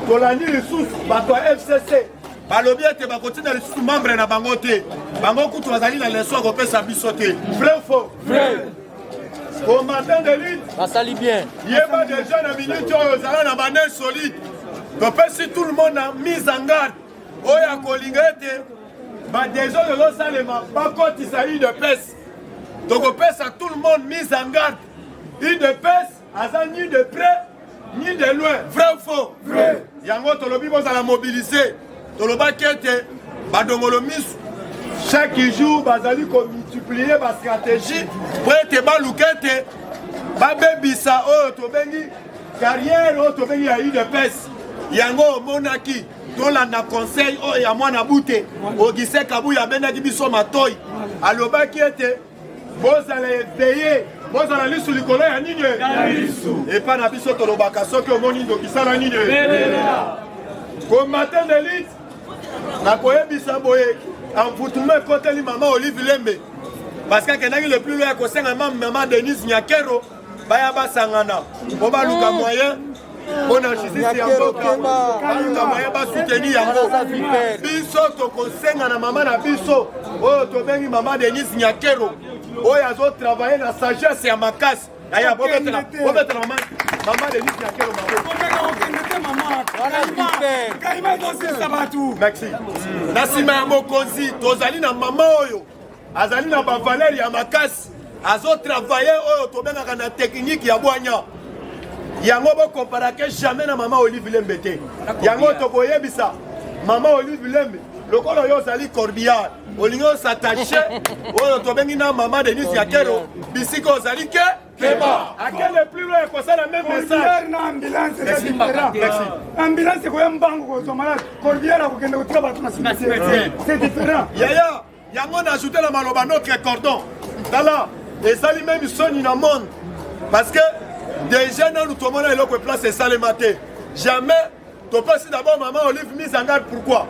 tolandi lisusu bato ya FCC balobi ete bakotinda lisusu membre na bango te bango kutu bazali na leso akopesa biso te vrai faux combattant de lutte Ça salit bien. yeba déjà na minute oyo ozala na banel solide topesi tout le monde na mise en garde oyo akolinga ete badeso lolosalema bakotisa UDPS tokopesa tout le monde mise en garde UDPS aza ni de près ni de loin vrai ou faux yango tolobi bozala mobiliser tolobaki ete badongolo misu chaque jour bazali komultiplier bastratégie po ete baluka ete babebisa oyo tobengi carrière oyo tobengi ya UDPS yango omonaki tolanda conseil oyo ya mwana bute Augustin Kabuya abendaki biso matoi alobaki ete bozala eveye bozala lisu likolo ya nini epa na biso tolobaka soki omoni ndokisala nini combattant de lutte nakoyebisa boye envoûtement ekoteli mama Olive Lembe parce que akendaki le plus loin ya kosenga mama Denise Nyakero baya basangana po baluka moyen mpona justice ya mboka baluka moyen basoutenir yango biso tokosenga na mama na biso oyo tobengi mama Denise Nyakero oyo azotravaille na sagesse ya makasi aya bobetela mama Denise Nyakero merci na nsima ya mokonzi tozali na mama oyo azali na bavaleri ya makasi azotravaille oyo tobengaka na teknike ya bwanya yango bokomparake jamais na mama Olive Lembe te yango tokoyebisa mama Olive Lembe lokola oyo ozali corbillard olingi osatache oyo tobengi na mama Denise Nyakero bisika ozali ke keba akele plus loin ekosala même message na ambulance c'est différent ambulance koya mbango kozwa malade corbière akokende kotika bato na cimetière c'est différent yaya yango na ajouté na maloba notre cordon tala ezali même soni na monde parce que déjà nanu tomona eloko place esalema te jamais topesi d'abord maman Olive mise en garde pourquoi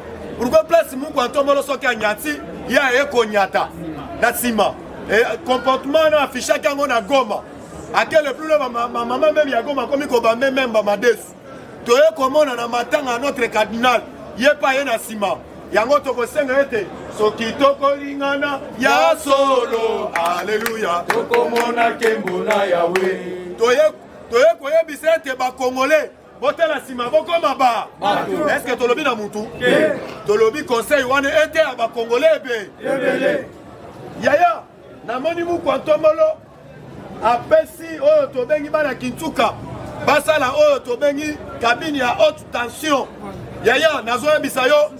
place mungu antomolo soki anyati ya ekonyata na nsima comportement na affichaki yango na Goma ake le plus loin maman même ya Goma komi kobambe memba madesu toye komona na matanga ya notre cardinal ye pa ye na nsima yango tokosenga ete soki tokolingana ya solo alleluya tokomona nkembo na yawe toye koyebisa ete bakongole botala nsima bokoma ba eske tolobi na mutu tolobi conseil wana ete ya bakongole ebele yaya namoni mukwantomolo apesi oyo tobengi bana Kintuka basala oyo tobengi kabine ya haute tension yaya nazoyebisa yo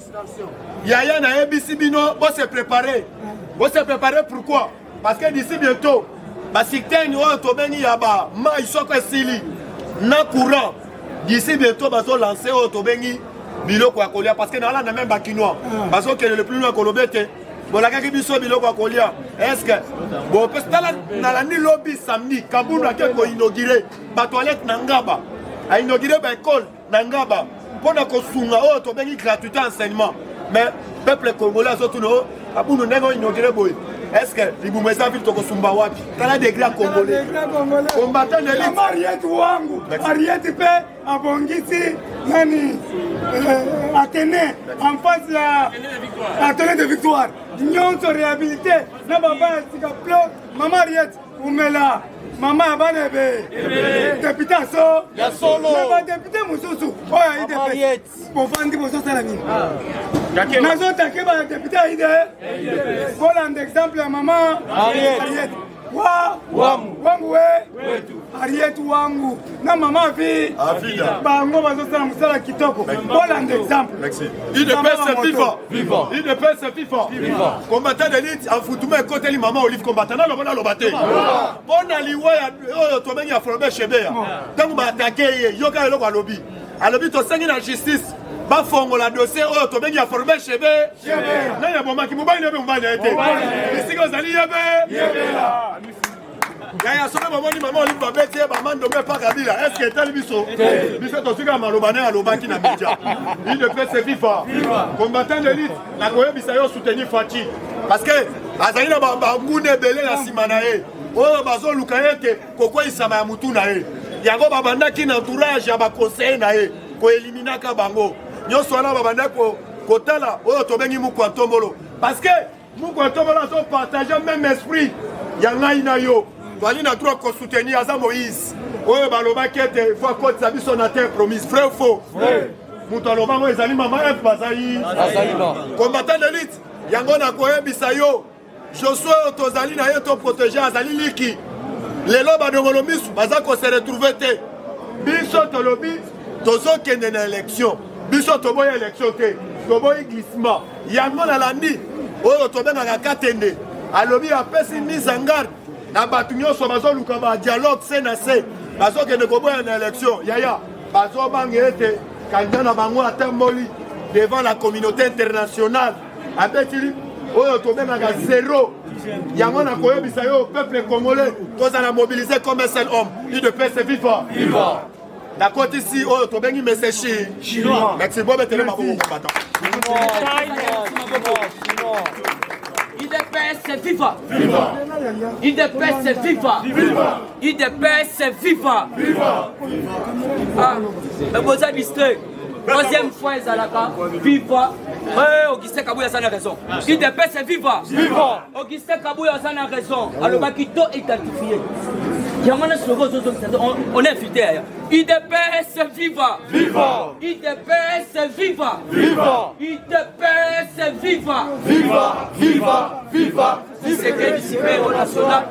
yaya nayebisi bino bose préparer pourquoi parce que d'ici bientôt basikiteni oyo tobengi ya bamai soko esili na courant d'ici bientôt bazolancer oyo tobengi biloko ya kolia parce que nalanda même bakinois bazokende le plus loin kolobe te bolakaki biso biloko ya kolia estce bopesi tala nalandi lobi samedi Kabundu ake koinaugure batoilette na Ngaba ainaugure baekole na Ngaba mpona kosunga oyo tobengi gratuité enseignement mais peuple congolais azotuna o Kabundu ndenge oinaugure boye est-ce que libumu eza vile tokosumba wapi tala degré congolais combattant de lutte Mariette wangu Mariette pe abongisi nani Athénée en face ya Athénée de Victoire nyonso réhabilité na baba ya sikaplo mama Mariette umela mama abanebe député aso ya solo na ba député mususu oya ide bofandi bozosala nini nazotake ba député ide volanda exemple ya mama Mariette wangu we Arietu wangu na mama vi bango bazosala musala kitoko voilà un exemple. Merci. IDPS FIFA combattant d'élite en football côté li maman Olive combattant na lobona lobaté bona liwa oyo to bengi afrobe chebea tangu ba attaquer yoka eloko alobi to sengi na justice ba fongo la dossier oyo to bengi afrobe chebea na ya bomba ki mobile be mbanya ete bisiko zali yebe Yaya sobe maman Olive babeti ba mando me pa kabila est-ce que tel biso to sika malobane alobaki na media IDPS FIFA combattant d'élite na koyebisa yo soutenir Fachi parce que azali na bangune belé na sima na ye oyo bazoluka ete kokweyisama ya mutu na ye yango babandaki na entourage ya baconseiller na ye koeliminaka bango nyonso wana babandaki kotala oyo tobengi Mukwa Ntombolo parce que Mukwa Ntombolo azopartage même esprit ya ngai na yo twali na droit kosoutenir aza Moïse oyo balobaki ete fois kotisa biso na terre promise vrai ou faux mutu alobango ezali mama F bazali combattant d'élite yango na koyebisa yo Josué tozali na ye to protéger azali liki lelo badongolo misu baza ko se retrouver te biso tolobi tozokende na élection biso toboya élection te toboyi glissement yango na landi oyo tobengaka katende alobi apesi mise en garde na bato nyonso bazoluka ba dialogue se na se bazokende koboya na élection yaya bazobanga ete kanja na bango atamboli devant la communauté internationale abetili oyo tobengaka zéro yango na koyebisa yo peuple congolais tozala mobilisé comme un seul homme IDPS FIFA na côté ici oyo tobengi message chinois merci bobe tele maboko combattant IDPS FIFA IDPS FIFA IDPS FIFA ah boza distrait troisième fois ezalaka FIFA Augustin Kabouya a raison. IDPS viva. Augustin Kabouya a raison. Alors, Bakito identifié. On est fidèle. IDPS viva. IDPS viva. IDPS viva. Viva. C'est que discipline au national.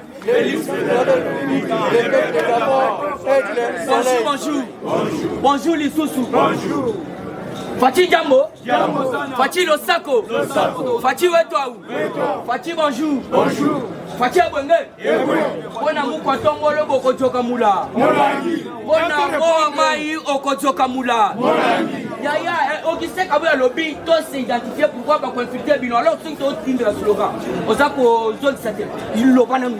Bonjour les sous-sous. Fachi Jambo, Fachi Losako, Fachi Wetoaou, Fachi bonjour, Fachi Abwenge, Bona Mukwa Ntombolo Okojoka Mula, Bona Moamai Okojoka Mula. Yaya, Augustin Kabouya Lobby, tous s'identifier pourquoi pas conflicter Bino. Alors, ceux qui ont dit le slogan, aux apôtres, zone 7, ils l'ont pas nommé.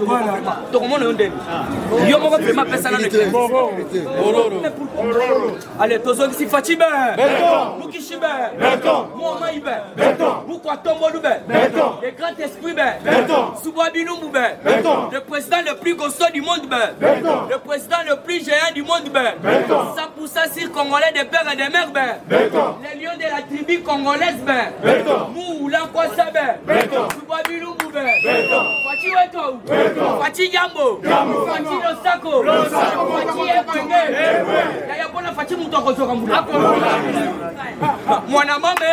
Donc, on est un des. Il y a un peu de personne allez, tous ceux qui Fachibe, Mukishibe, Moamaïbe, Mukwa Ntombolo, le grand esprit, Soubabino Moube, le président le plus costaud du monde, le président le plus géant du monde, 100% sur Congolais des pères et des mères. Les lions de la tribu congolaise, Mou, Lankosabe, Soubabino Moube, Fachi Weto, Fachi Jambo, Fachi Losako, Fachi Ebwenge, Yaya Bona Fachi Moutoko Zokamboula. Mon amame,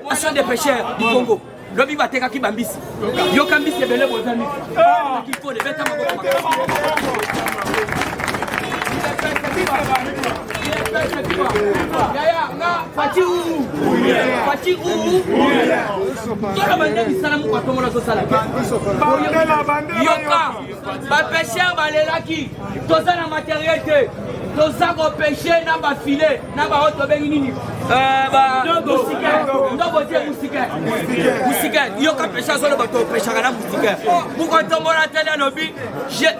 moi je suis des pêcheurs du Congo. Lobi bateka ki bambisi. Yo kambisi ebele bozami. Il faut les mettre Yaya, nga Fachi ou Fachi ou Tola bande bisala Mukwa Ntombolo sala. Yoka ba pêcheur balelaki toza na matériel te. Toza ko pêcher na ba filet na ba auto bengi nini. Ba Musika. Yoka pêcheur solo bato pêcheur na musika. Mukwa Ntombolo tele lobi.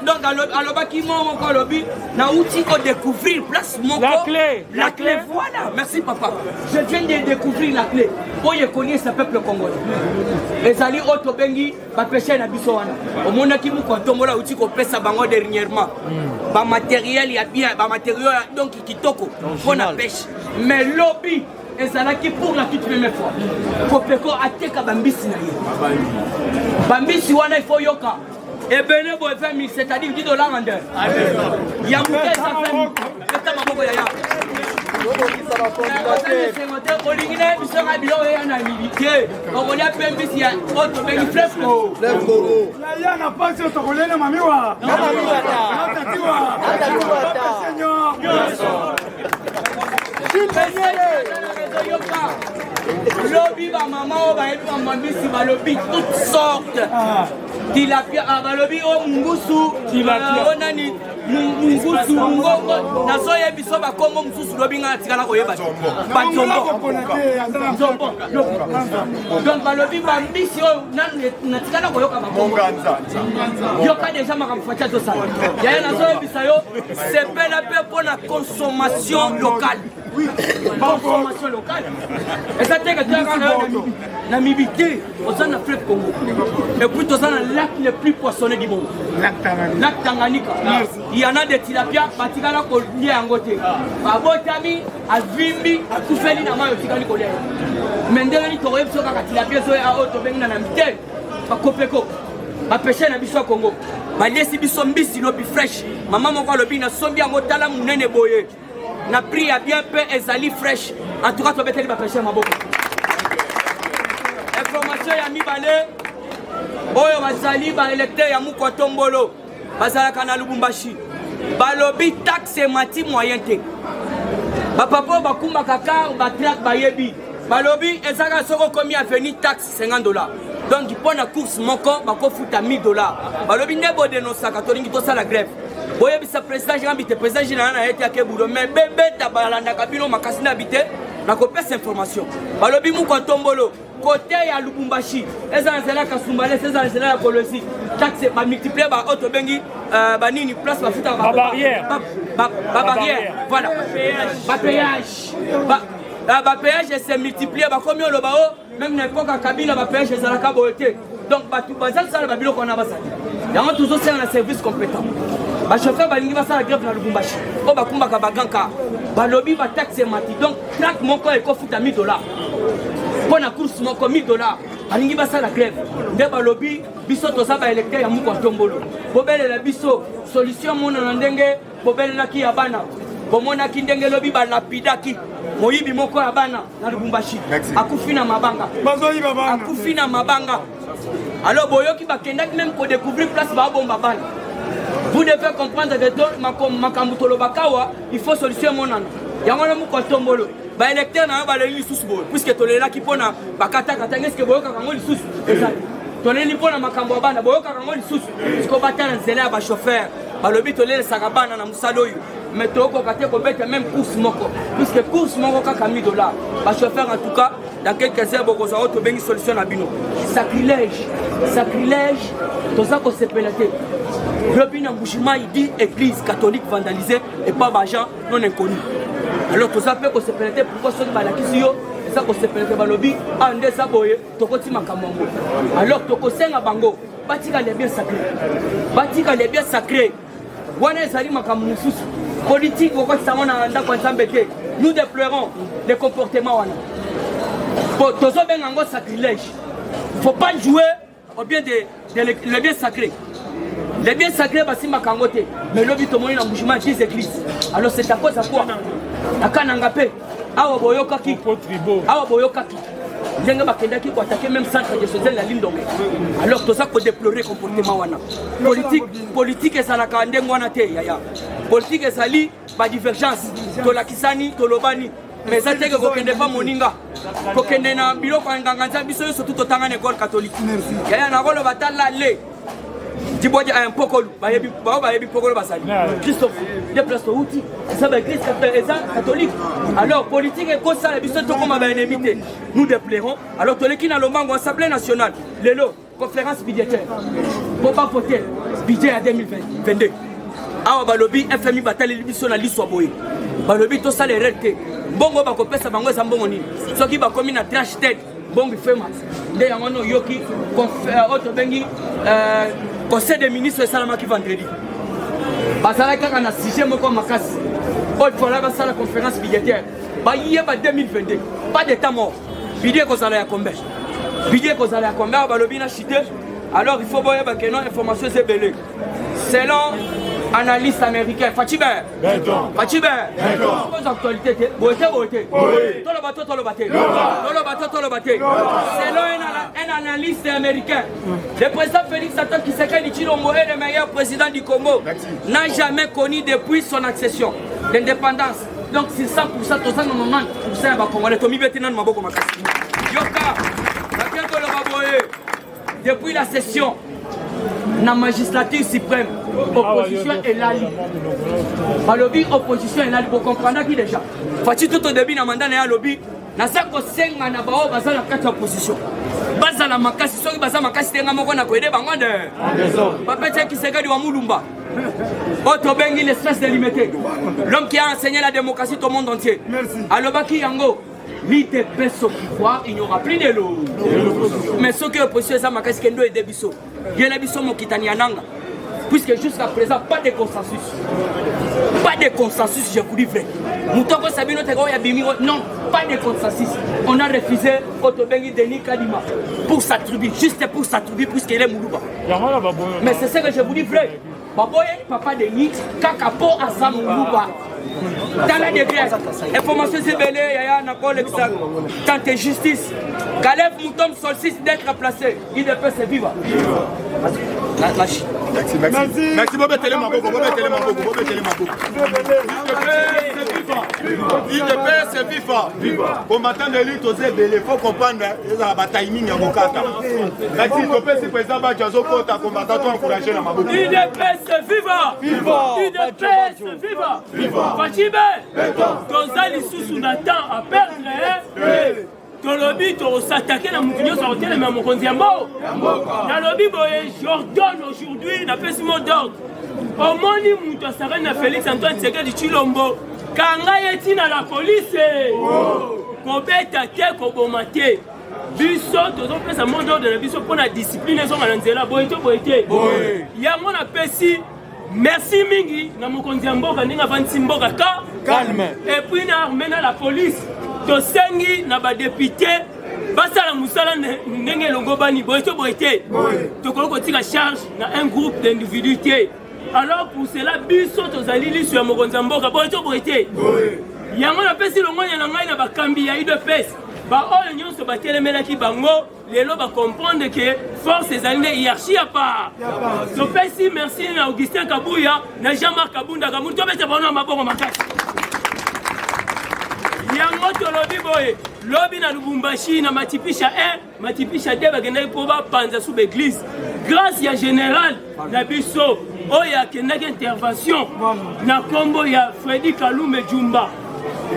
Donc alobaki mo ko lobi na outil ko découvrir place mon la clé, voilà. Merci papa. Je viens de découvrir la clé. Pour y connaître ce peuple congolais. Les alliés Otobengi, va pêcher na bisoana. Au monde qui Mukwa Ntombolo outil ko pesa bango dernièrement. Ba matériel ya bien, ba matériel donc qui toko pour la pêche. Mais lobby ezalaki pour la toute première fois. Kopeko ateka bambisi na ye. Bambisi wana il faut yoka. Et bene bo 20 000, c'est-à-dire $10 en l'heure. Yamouke ça fait. Lobby, ma maman, ma misi, ma lobby, toutes sortes. Tilapia, ma lobby, oh mungusu, onani, mungusu, mungongo. Na soya biso ba komo mususu lobby nga tikala koyeba. Ba jombo. Donc ma lobby ba misi oh na tikala koyoka ba komo. Yoka déjà ma kamfacha to ça. Ya na soya bisayo, c'est pas la paix pour la consommation locale. Consommation locale. Et ça t'es que tu as Namibité, on s'en a fait Congo. Et puis on a le lac le plus poissonné du monde. Lac Tanganyika. Il y en a des tilapia, Batigala Kolbier en Goté. Babotami, Azvimbi, Koufeli Nama, Tigani Kolé. Mendeli Toreb Soka Tilapia, Soya Auto Ben Namité, Bakopeko. Ma pêche na biso Congo. Ma laisse biso mbisi lobi fresh. Maman mon lobi na sombi en Gotala Mounene Boye. Na pris à bien peu ezali fresh. En tout cas, tu vas te pêcher ma boque. Information ya mi balé. Oyo bazali ba électeur ya Mukwa Tombolo. Bazala kana Lubumbashi. Balobi taxe mati moyen te. Ba papa ba kumba kaka ba track ba yebi. Balobi ezaka soko komi a venir taxe $50. Donc pour la course moko ba ko futa $1000. Balobi nebo dénoncer katolingi to sala grève. Boye bisa président Jean-Bité président général na été akebulo mais bébé tabalanda kabino makasi na bité na ko pesa information balobi Mukwa Tombolo côté ya Lubumbashi ezana zela kasumbale ezana zela ya Kolosi taxe ba multiplier ba auto bengi ba nini place ba futa ba barrière ba barrière voilà ba péage ba péage c'est multiplier ba combien le bao même n'importe kabila ba péage ezala ka boté donc ba tout bazal sala ba biloko na basali yango toujours c'est un service compétent. Ba chauffeur balingi ba sala grève na Lubumbashi. O ba kumba ka baganka. Ba lobby ba taxe mati. Donc track moko e ko futa $1000. Pour na course moko $1000. Balingi ba sala grève. Nde ba lobby biso to sa ba électeur ya Mukwa Tombolo. Bobele la biso solution mona na ndenge bobele na ki ya bana. Bomona ki ndenge lobby ba lapidaki. Moyibi moko ya bana na Lubumbashi. Akufina mabanga. Bazoyi babana. Akufina mabanga. Alors boyoki ba kendaki même pour découvrir place ba bomba bana. Vous devez comprendre que il faut solution mon an. Yamana Mukwa Tombolo. Ba électeur na ba leli sous boy puisque tolela ki pona bakata katanga ce boyoka kango li sous. Exact. Toleli pona makambo bana boyoka kango li sous. Parce batana nzela ba chauffeur. Ba lobi tolela sakabana na musaloyo. Mais toko kate ko beta même course moko. Puisque course moko ka $1000. Ba chauffeur en tout cas dans quelques heures boko za auto bengi solution na bino. Sacrilège. Sacrilège. Toza ko sepelate. Le Mbushima il dit église catholique vandalisée et pas d'argent non inconnu. Alors tout ça peut qu'on se pénètre pourquoi ce balakisio et ça qu'on se pénètre balobi ande ça boye tokoti makambo. Alors toko senga bango batika les biens sacrés. Batika les biens sacrés. Wana ezali makambo mususu. Politique pourquoi ça on a ndako nsambete. Nous déplorons les comportements wana. Pour tozo bengango sacrilège. Faut pas jouer au bien les biens sacrés. Les biens sacrés, c'est ma kangote. Mais le but de l'embouchement des églises. Alors c'est à cause de quoi? À Kanangapé, à Oboyokaki, à Oboyokaki. J'ai attaqué même centre de société la ligne d'Omé. Alors tout ça pour déplorer le comportement. Politique et ça la Kandengwana te yaya. Politique et ça lit par divergence. Tolakisani, Tolobani. Mais ça c'est que vous ne pas moninga. Vous ne na bilo kwa nganganja biso surtout autant en école catholique. Yaya na rolo batala le. Dibodia un pokolo, bayebi pokolo basali. Christophe, déplace au outil. Ça va église catholique. Alors politique et comme ça les bisous to comme ennemi. Nous déplorons. Alors tous les qui na lombango assemblée nationale, lelo conférence budgétaire. Pour pas voter budget à 2022. Awa balobi FMI batali biso na liswa boye. Balobi to ça les rete. Bongo ba kopesa bango za mbongo ni. Soki ba komi na trash tête. Bongo famous. Nde yangono yoki auto bengi Conseil des ministres et Salamaki vendredi. Basala kaka na sujet moko makasi. Il faut la basala conférence budgétaire. Ba yeba 2022. Pas de temps mort. Budget ko sala ya combien? Budget ko sala ya combien ba lobi na chité. Alors il faut boyer ba que non information c'est belé. Selon analyste américain, Fatibé. Fatibé. Aux actualités, selon un analyste américain, le président Félix Antoine Tshisekedi Tshilombo est le meilleur président du Congo. N'a jamais connu depuis son accession d'indépendance. Donc c'est 100%, 90% va Congolais. Tomi Betinan Maboko Makasi. Yoka, depuis la session, la magistrature suprême, opposition est là. Le lobby opposition est là. Vous comprenez qui déjà? Fati tout au début, dans le mandat, il y a un lobby. Dans ce cas, c'est un abao, dans la carte opposition. Dans la makasi, ceux qui basent makasi, c'est un mot qu'on a connu. Papa qui s'est gagné à Moulumba. Otobengi l'espace délimité. L'homme qui a enseigné la démocratie au monde entier. Alors, Baki Yango. L'IDP ceux qui croient, il n'y aura plus de l'eau. Mais ceux qui opposent à ma casque et des bisous. Il y a des bisous qui t'aniananga. Puisque jusqu'à présent, pas de consensus. Pas de consensus, je vous dis vrai. Moutoko Sabino Tego Yabimi, non, pas de consensus. On a refusé Otobengi Denis Kadima pour sa tribu, juste pour sa tribu, puisqu'il est Moulouba. Mais c'est ce que je vous dis vrai. Baboye, papa de Nix, Kakapo Asa Moulouba. Dans la dégresse, information Zébélé, Yaya Nakol Exal, tante justice. Caleb Moutom Solstice d'être placé. Il ne peut se vivre. Merci. Merci, Bob Télémaboko. Il de paix, c'est FIFA. Combattant de lutte aux ébélés, il faut comprendre la timing à Mokata. Merci, tu peux, si président Badjazo, tu as combattant, tu as encouragé la Maboko. Il de paix, c'est FIFA. Il de paix, c'est FIFA. Fatibé, Tozali sous Nathan à perdre. Tolobi, tu s'attaquer à Moutinho, ça retient les mêmes Mokondiambo. Tolobi, j'ordonne aujourd'hui, n'a pas si mot d'ordre. Au moni Mouto Sarena Félix Antoine Tshisekedi Tshilombo, Kanga yeti na la police. Kobeta te, kobomate. Biso, tozon pesa mot d'ordre de biso pour la discipline, ils ont annoncé boite. Yango na pesi. Merci Mingi, na Mokondiambo, Kaninga Vansimboka, calme. Et puis na armena la police. Tosengi na ba député basala musala ndenge longo bani boito boité tokolo kotika charge na un groupe d'individus. Alors pour cela biso tozali lisu ya mokonza mboka boito boité yango na pesi longo na ngai na bakambi ya UDPS ba oyo nyonso batelemelaki bango lelo ba comprendre que force ezali na hiérarchie à part. To pesi merci na Augustin Kabuya na Jean-Marc Kabunda kamuntu tobeta bana mabongo makasi. Yango tolobi boye lobi na Lubumbashi na Matipisha 1 Matipisha 2 bagenda pour ba panza sous l'église grâce ya général na biso oya kenaki intervention na kombo ya Freddy Kalume Jumba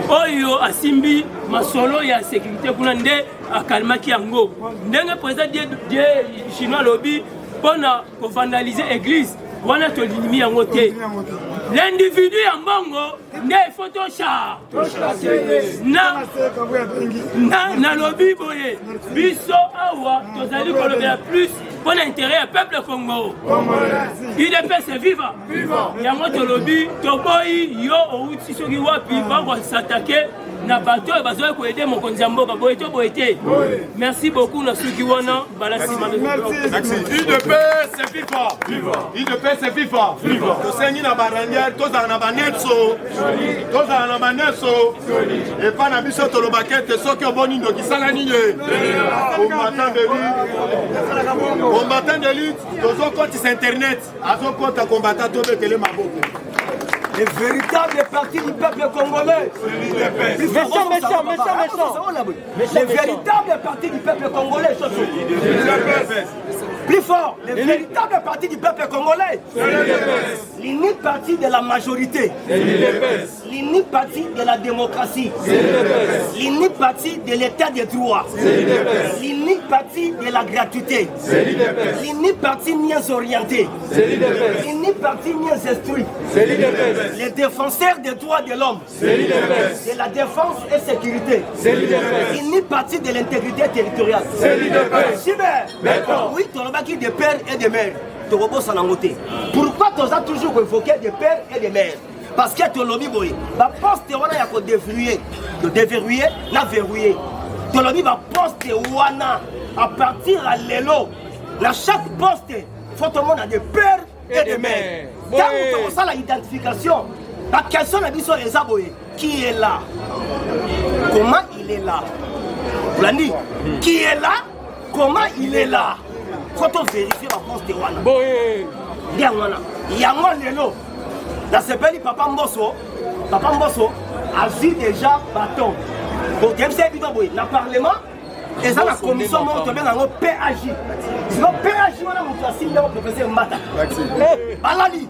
oyo asimbi masolo ya sécurité kuna nde akalmaki yango ndenge président de chinois lobi pona ko vandaliser église wana tolimi yango te. L'individu ya mbongo nde photosha na lobby boye biso awa tozali kolobela plus pour l'intérêt du peuple Congo. Il est fait vivre. Yango tolobi toboyi yo outi soki wapi ba s'attaquer na bato et bazo ko aider mokonzi mboka boyeto boyete. Merci beaucoup na soki wana balasi merci. Il de paix c'est FIFA. Il de paix c'est FIFA. To sengi na barandière to za na banetso. To za na banetso. Et pas na biso to lo bakete soki oboni ndo kisala nini. Combattant de lutte, tozo compte sur internet, azo compte à combattant tout le télé maboko. Les véritables partis du peuple congolais. Méchant. Les véritables partis du peuple congolais. Plus fort, les véritables partis du peuple congolais. L'unique parti de la majorité. L'unique parti de la démocratie. L'unique parti de l'état de droit. L'unique parti de la gratuité. L'unique parti mieux orienté. L'unique parti mieux instruit. Les défenseurs des droits de l'homme. De la défense et sécurité. L'unique parti de l'intégrité territoriale. Oui, qui des pères et des mères. Pourquoi tu as toujours évoqué des pères et des mères? Parce que tu lobby boy, la poste wana ya ko déverrouiller, na verrouiller. Tu lobby va poste wana à partir à l'élo. Dans chaque poste, faut tout le monde a des pères et des mers. Tant que ça l'identification, la question de l'histoire des aboyés, qui est là? Comment il est là? Vous l'avez dit? Qui est là? Comment il est là? Faut on vérifier la réponse de Wana. Il y a un lélo. Dans ce pays, Papa Mbosso a vu déjà bâton. Pour dire que c'est évident, dans le Parlement, et ça, la commission, on a un PAJ. Si le PAJ, on a un signe de professeur Mbata. Balali.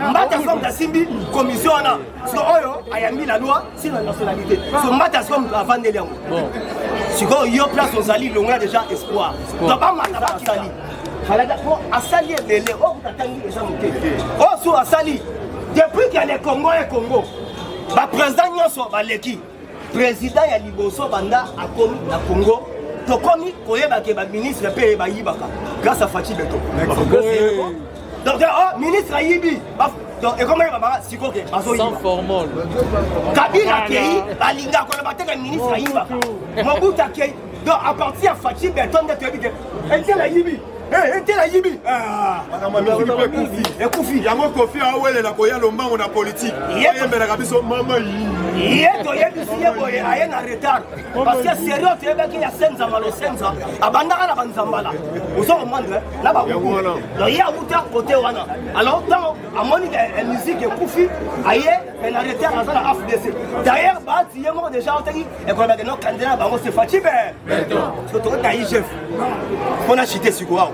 Mbata, comme la Simbi, commission, on a. Si on a mis la loi, c'est la nationalité. Si Mbata, comme la Van Delian. Si on y a place, on s'allie, on a déjà espoir. Donc, Mbata, qui s'allie. Asali est belé, oh, vous attendez les gens. Oh, sur Asali, depuis qu'il y a les Congo et Congo, le président Nyonso Baleki, président ya Liboso Banda a commis na Congo, to commis koyeba ke ba ministre pe ba yibaka grâce à Fachi Beto. Donc oh ministre Yibi, donc et comment il va siko ke bazo yiba. Sans formol. Kabila kei balinga ko ba te ministre yibaka. Mobuta kei donc à partir à Fachi Beto de te dire et la Yibi. Ete la Yibi. Koufi. Yango Kofi a oué la koya lomba on a politique. Yembela kabiso mama yi. Yeto yebisi yeboye aye na retard. Parce que sérieux tu ebe ki ya senza malo senza. Abandaka na banzambala. Ozo komandre na ba. Donc ya uta côté wana. Alors dans amoni de musique Koufi aye na retard na la FDC. D'ailleurs ba ti yemo déjà otaki e ko ba no candidat bango se Fachi be. Parce que to ka IGF. On a cité sur quoi?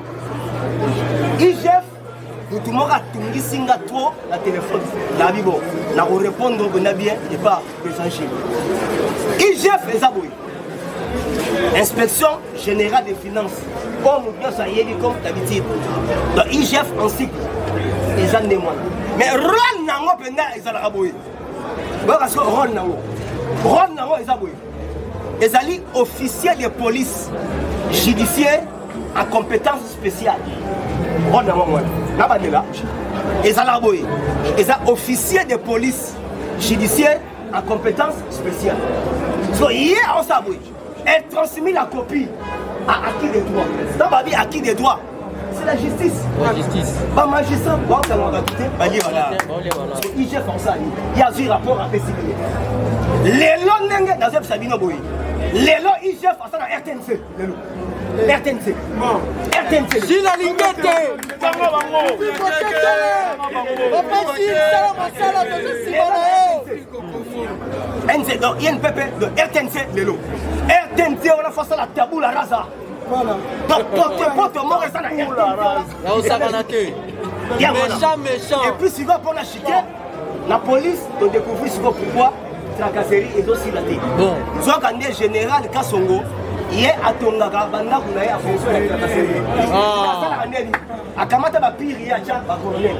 IGF, tout le monde a tungi singa trop la téléphone. La bibo, na répondre on bien et pas présenté. IGF est aboué. Inspection générale des finances. Comme bien ça y est comme d'habitude. Donc IGF en cycle, ils en demandent. Mais Ron nango penda ils en aboué. Parce que Ron nango ils aboué. Ils allaient officier de police judiciaire en compétence spéciale. On a officier de police judiciaire en compétence spéciale. So hier on s'abouille. Elle transmet la copie à acquis des droits. Dans ma vie, acquis des droits, c'est la justice. La justice. Pas magistrat, bon, ça va quitter. Parce que IGF en ça, il y a un rapport à PCB. Les lots n'engagent dans un Sabino Boy. Les lots IGF en ça dans RTNC. RTNC. RTNC. Si la lignette. NC, donc il y a une pépé de RTNC, les lots. RTNC, on a fait ça la tabou la rasa. Donc, votre mort est ça la RTNC. Méchant. Et puis, si vous pour la chiquer, la police doit découvrir pourquoi tracasserie est aussi la tête. Bon. Soit quand il est général Kassongo, il est à ton gars, banda kuna ya fonction ya tracasserie. Ah. Akamata ba pire ya cha ba colonel.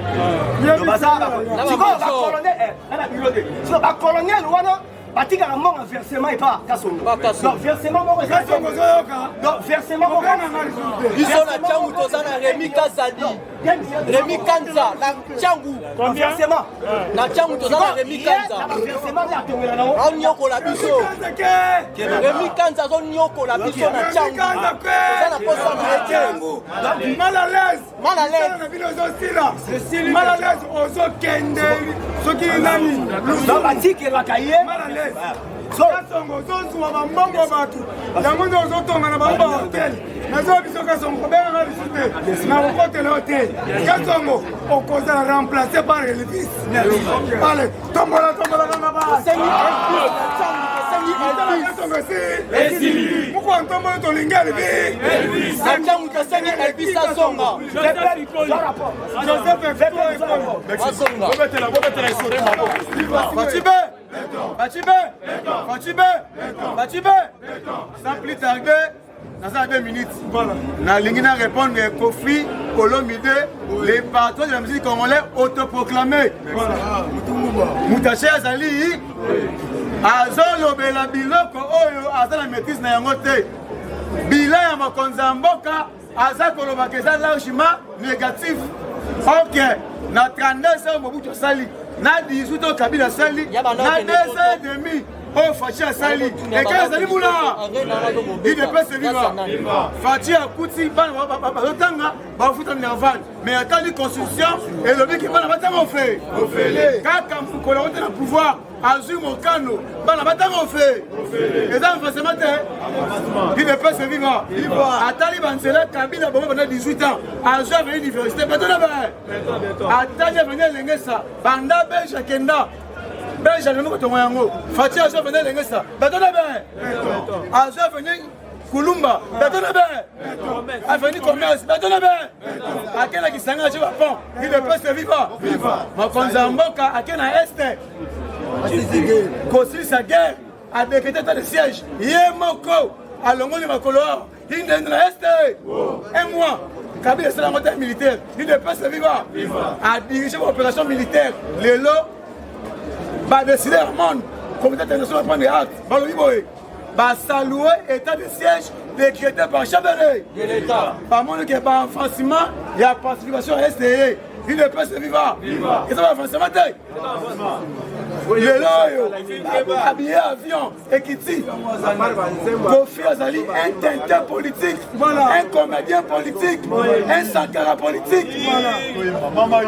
Do bazaba. Siko ba colonel na pilote. Siko ba colonel wana batika ka monga versement et pas Kassongo. Donc versement monga Kassongo zoyoka. Donc versement monga na biso na changu tozana Remi Kazadi. Remi Kanza na changu. Versement. Na changu tozana Remi Kanza. Versement ya tongela na on nyoko la biso. Remi Kanza zo nyoko la biso na changu. Tozana posa na changu. Mal à l'aise. Mal à l'aise ozo kende. Soki nani. Donc batiki la cahier. Mal à l'aise. Kasongo zozuwa bambongo batu yango nde ozotonga na bango hotel nazoya biso Kasongo benga bisute na kokotela hotel Kasongo okozala remplacé par Elvis. Ale tombola kanga basi pourquoi ntombola tolingi Elvis Sanjangu kasengi Elvis Asonga Joseph Asonga Fachibe, sans plus tarder, dans 2 minutes, na lingi na répondre Kofi Olomide, les patrons de la musique congolaise autoproclamés. Moutaché Azali, Azolo Bela Biloko Oyo, Azala maîtrise na yango te. Bila ya makonza mboka, Azakolo Bakeza Laushima, négatif. Ok, na 32 ans Mobutu Sali. Na 18 ans Kabila Sali, na 2 ans et demi oyo Fachi asali ekala ezali mula idps viva Fachi akuti bana bazotanga bafuta nervan mais atali constitution elobi ke bana batanga ofele kaka mokolo ote na pouvoir azwi mokano bana batanga ofele eza mfasema te idps viva atali banzela kabila bango bana 18 ans azwi aveni diversité betona be atali aveni elengesa banda belge akenda belge alemi kotongo yango Fachi azwi aveni elengesa betona be azwi aveni Kulumba, betona be aveni commerce, betona be akena kisanga ache bapon idps viva makonzi ya mboka akena este kosilisa guerre adekete état de siège ye moko alongoli makolo awa indende na este un mois Kabila esala yango te militaire idps viva adirige baopération militaire lelo badeside ya monde comité international prendre acte balobi boye basalué état de siège décrété par Chabere de l'État. Par mon que par renforcement, il y a pacification à STE. Il ne peut se vivre. Et ça va renforcement. Le loyo, habillé avion, et qui dit Kofi Azali, un tintin politique, un comédien politique, un sankara politique. Maman,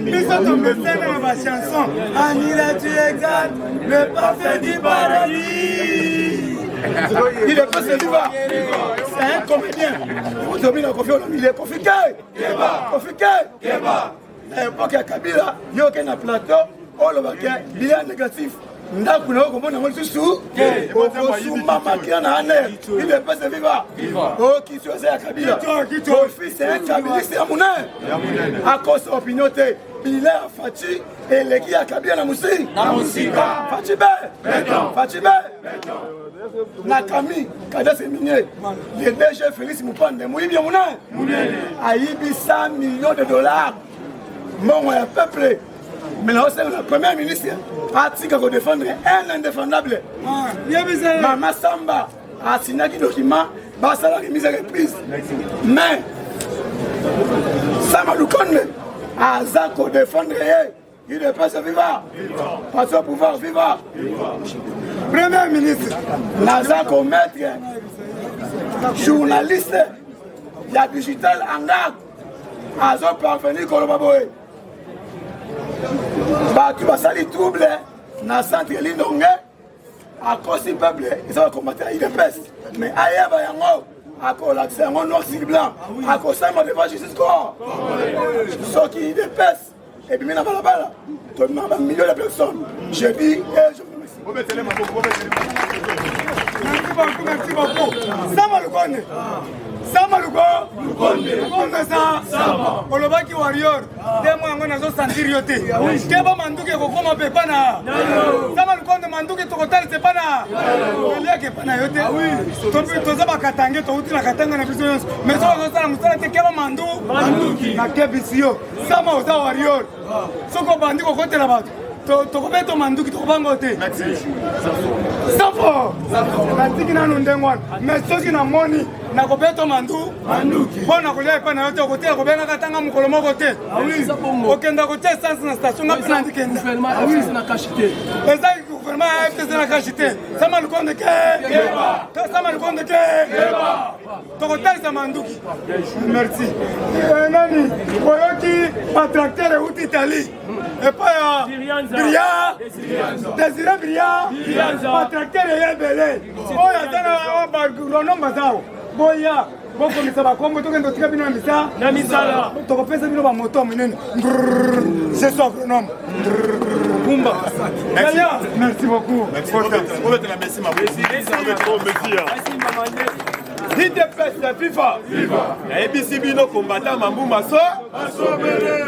ils sont tombés dans ma chanson. Anila, tu exaltes le parfait du paradis. Il est pas celui-là. C'est un comédien. Vous domine Kofi, il est Kofi Kay. L'époque ya Kabila, il y a aucun plateau, on le voit bilan négatif. Ndakuna okomona ngo lisusu okosumba makina ane il est pas vivant oh qui tu es à Kabila ton fils est un kabiliste ya munene à cause opinion te bilan Fachi et les qui a Kabila na musika Fachi be Nakami kada se minier le DG Félix Mupande muibi ya munene ayibi 100 millions de dollars mon peuple. Mais là, c'est le premier ministre qui a défendre un indéfendable. Maman Samba a signé un document, basta la remise à reprise. Mais, Sama Lukonde a Zako défendre, il ne peut pas se vivre. Parce au pouvoir vivre. Premier ministre, Nazako maître, journaliste, il y a digital en garde. Azo parvenu Kolobaboé. Tu vas salir trouble dans le centre de l'Indongue à cause du peuple, ils vont combattre l'IDPS. Mais ailleurs, à cause de l'accès noir sur blanc, à cause de la devant justice corps. Ceux qui l'IDPS, et puis maintenant, tout le monde a un million de personnes. Je dis et je vous remercie. Merci beaucoup. Ça va le connaître. Sama Lukonde sa olobaki warrior demo yango nazo sentir yo te keba manduki kokoma pe pana Sama Lukonde manduki tokotali te pana eliake pana yo te toza bakatange touti na katanga na biso yonso mais so ozosala mosala te keba manduki na kebisi yo Sama oza warrior soko bandi kokotela bato tokobeto manduki tokobango te safo natiki nanu ndenge wana mais soki na moni nakobeto manduki mpo nakolia epai na yo te okotela kobengaka tanga mokolo moko te okenda kotia essence na station nga mpena ndikenda ezaki gouvernement ya FTC na kashi te Sama Lukonde ke tokotalisa manduki merci nani oyoki batracteur euti Italie epai ya Désiré Brillant batracteur eya ebele oyo aza na bagronome bazawo boya bokomisa bakongo tokende otika bino na misala tokopesa bino bamoto minene je suis agronome Kumba. Merci beaucoup. IDPS viva. ABC bino combattant Mambuma so.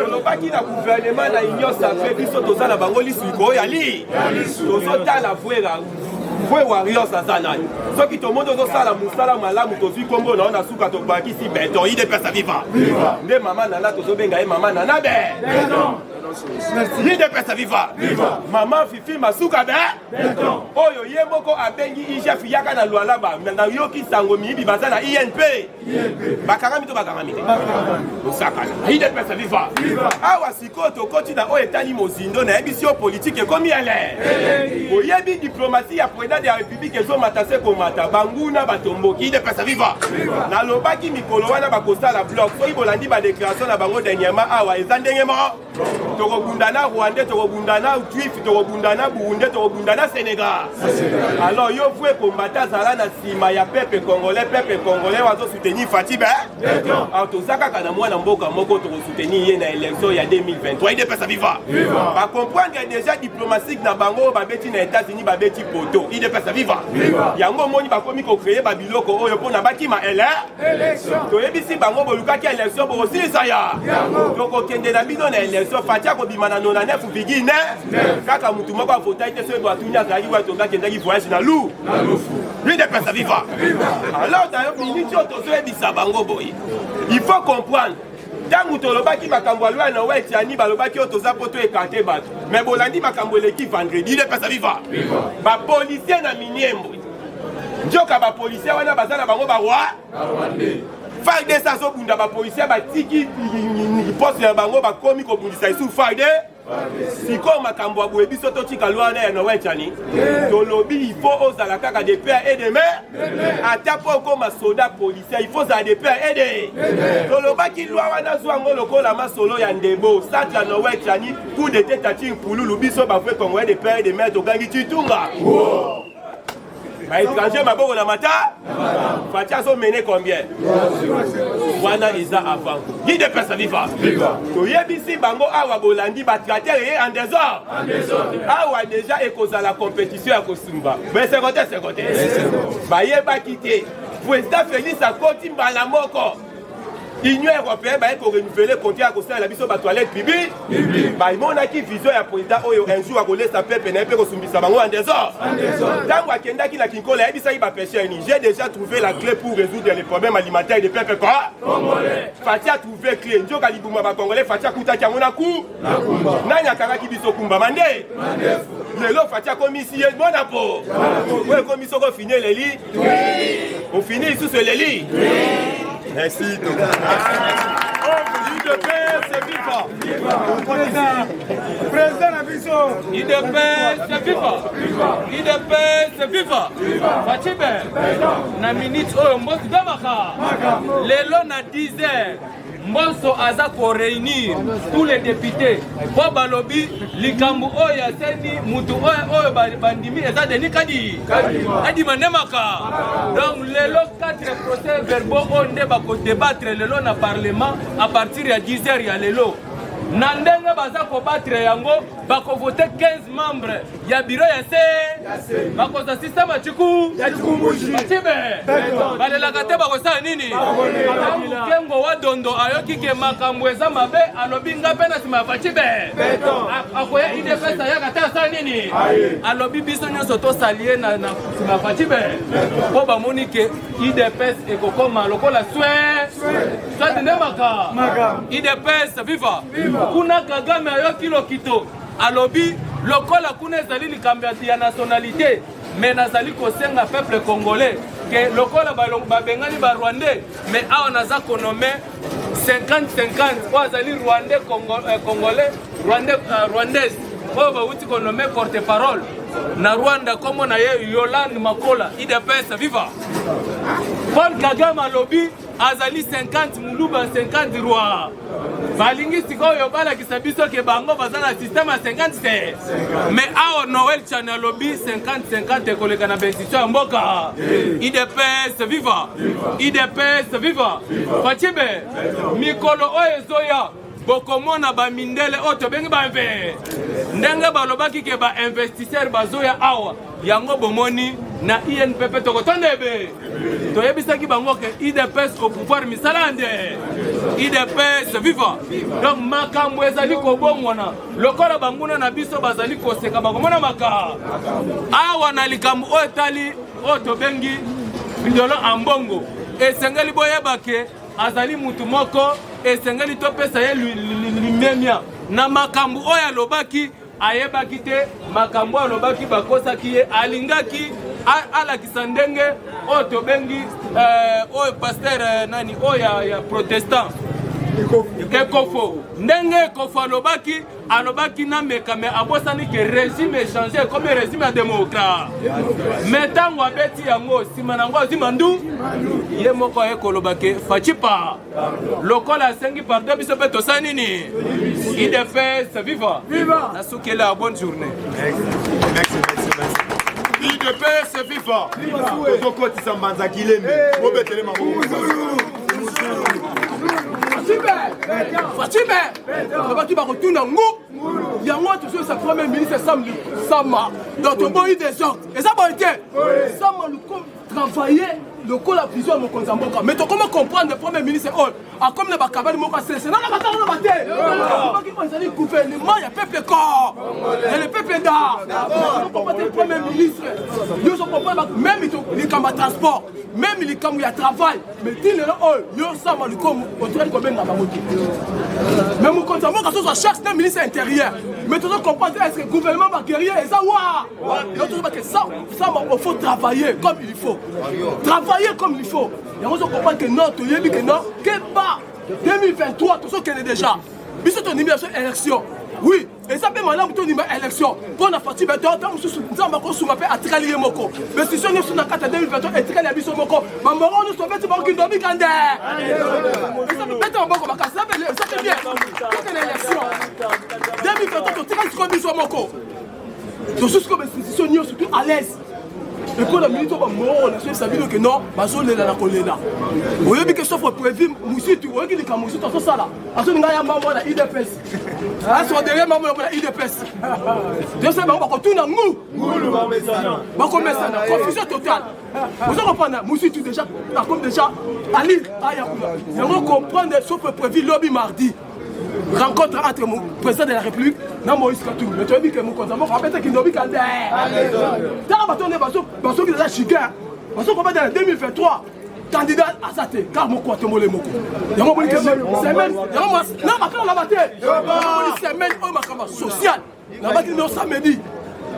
Olobaki na gouvernement na union sacrée biso tozala bango lisuko yali. Tozotala vuera. Voi warriors azana. Soki to mondo zosala musala malamu tozwi kombo na suka tobaki si beton IDPS viva. Nde mama nana tozobenga e mama nana be. IDPS viva Maman Fifi Masuka oyo yemoko abengi IGF yaka na Lualaba na yoki sango mibi bazana INP bakangami to bakangami osakana IDPS viva awa sikoto koti na o etali mozindo na ebisio politique komi ele oyebi diplomatie ya président de la République ezo matase ko mata banguna batomboki IDPS viva na lobaki mikolo wana bakosala bloc so ibolandi ba déclaration na bango dernièrement awa ezandenge mo tokobundana Rwanda tokobundana Juif tokobundana Burundi tokobundana Sénégal alors yo fwe kombata zala na sima ya peuple congolais wazo soutenir Fatibe alors tozaka kana mwana mboka moko to soutenir ye na élection ya 2023 IDPS viva ba comprendre déjà diplomatique na bango babeti na États-Unis babeti poto IDPS viva yango moni ba komi ko créer ba biloko oyo pona bakima élection to yebisi bango bolukaki élection bo silisa ya toko kende na bino na élection Fatia ko bimana 99 kaka mutu moko avota ite so batunya zali wa tonga kende ki voyage na lu IDPS viva alors dans minute to so ebisa bango boy il faut comprendre tangu tolobaki makambo alwa na wetiani balobaki otoza poto ekante bato mais bolandi makambo eleki vendredi IDPS viva ba policier na miniembo njoka ba policier wana bazana bango ba roi Farde sa so bunda ba policier ba tiki poste ya bango ba komi ko bundisa isu Farde siko makambo abwe biso to tika lwana ya no wetiani tolobi il faut ozala kaka de père et de mère ata poko ma soldat policier il faut za de père et de tolobaki lwa wana zwango lokola masolo ya ndebo sata no wetiani coup de tête ati pululu biso ba fwe kongo de père et de mère to gangi chitunga ba étranger maboko na mata Fatia so mené combien wana iza avant IDPS viva to yebisi bango awa bolandi ba traiter et en désordre awa déjà ekoza la compétition ya kosumba mais c'est côté ba yeba quitter président Félix akoti mbala moko Union européenne va renouveler le contrat à la biso ba toilette publique ba imona ki vision ya président oyo un jour a collé sa peuple na pe ko sumbisa bango en désordre tango akenda ki na kinkola ebisa ba pêcher ni j'ai déjà trouvé la clé pour résoudre les problèmes alimentaires des peuples congolais Fatia a trouvé clé njoka libuma ba congolais Fatia kuta ki ngona ku nanya kaka ki biso kumba mande lelo Fatia komisi ye bona po ouais commission ko finir les lits on finit sous les lits merci IDPS viva président Nabiso IDPS viva Fatibe na minute oyo mbosi damaka lelo na 10h Mboso aza ko réunir tous les députés pour balobi likambu oyo aseni mutu oyo bandimi eza deni kadi manemaka donc lelo 4 procès verbaux onde bako débattre lelo na parlement à partir ya 10h ya lelo na ndenge baza ko battre yango bako voter 15 membres ya bureau ya se bako za système chiku Fatibe balelaka te bako sa nini kengo wa dondo ayoki ke makambo eza mabe alobi ngape na sima Fatibe akoya IDPS ayaka te sa nini alobi biso nyonso to salie na sima Fatibe po bamoni ke IDPS ekokoma lokola soit nemaka IDPS viva kuna Kagame ayoki lokito alobi lokola kuna ezali likambo ya nationalité mais nazali kosenga peuple congolais que lokola babengani ba Rwandais mais awa naza konome 50-50 kwa azali Rwandais congolais Rwandaise oyo bauti konome porte-parole na Rwanda komo na ye Yolande Makola IDPS viva Paul Kagame alobi azali 50 muluba 50 roi balingi sikoyo balakisa biso ke bango baza na système ya 50 mais awa Noël Chana alobi 50-50 ekoleka na benstitution ya mboka IDPS viva Fatibe mikolo oyo ezoya bokomona ba mindele oto bengi ba ndenge balobaki ke ba investisseur bazoya awa yango bomoni na INPP tokotondebe toyebisaki bango ke IDPS au pouvoir misalande IDPS viva donc makambo ezali kobongwana lokola banguna na biso bazali koseka bakomona maka awa na likambo oyo etali oyo tobengi vidolo ambongo esengeli boyeba ke azali mutu moko esengeli topesa ye limemia na makambo oyo alobaki ayebaki te makambo alobaki bakosaki ye alingaki alakisa ndenge oyo tobengi oyo paster nani oyo ya protestant ekofo ndenge ekofo alobaki na mekame abosani ke régime échangé comme régime ya démocrate mais ntango abeti yango nsima nango azima ndu ye moko aye koloba ke facipa lokola asengi pardon biso mpe tosali nini idps viva nasukeli ya bonne journée. IDPS viva tozokotisa mbanza kileme obetele maboko Fatime abaki bakotuna ngu yango tozoyesa premier ministre Sama dans toboyi des ordres eza boye te Sama luko travailler lokola prison ya mokonzi ya mboka mais tokoma comprendre le premier ministre oyo akomi na bakabali moko aselese nanga bakala na bate obaki bazali gouvernement ya peuple corps et le peuple d'art le premier ministre yo so comprendre même likambo ya transport même likambo ya travail mais tinelo oyo yo Sama luko otrali kobenga bango te mais mokonzi ya mboka soso cherche na ministre intérieur mais tozo comprendre est-ce que gouvernement va guerrier eza wa yo tozo bake Sama il faut travailler comme il faut comme il faut. Et on se comprend que non, tu que non, que pas 2023, tout ce qu'elle est déjà. Mais c'est ton numéro élection. Oui, et ça peut maintenant ton numéro élection. Pour la partie, mais tant que nous avons sous ma paix à Trali et Moko. Mais si on est sur la carte 2023 et Trali et Moko, maman, nous sommes fait pour qu'il dormi quand ça peut être un bon comme ça fait bien. C'est une élection. 2023, tu Trali comme Biso Moko. Donc, ce que nous sommes surtout à l'aise. Et pour la minute, on a fait que non, Bazo est là, on a dit que sauf prévu, Moussitou, on a dit que Moussitou, tout ça là. Parce qu'on a un membre de l'IDPS. On a derrière membre de l'IDPS. Je sais pas, on va tourner en nous. On va commencer à confusion totale. Vous comprenez, Moussitou déjà, comme déjà, Ali, et on va comprendre sauf prévu lobby mardi. Rencontre entre le président de la République et Moïse Katou. Mais tu as dit que mon compte en fait qu'il n'a pas de parce que déjà chica. Parce qu'on va dans 2023 candidat à Zate car mon compte molé moko. Il y a mon que c'est même non ma la bataille. C'est même ma social. La bataille non samedi.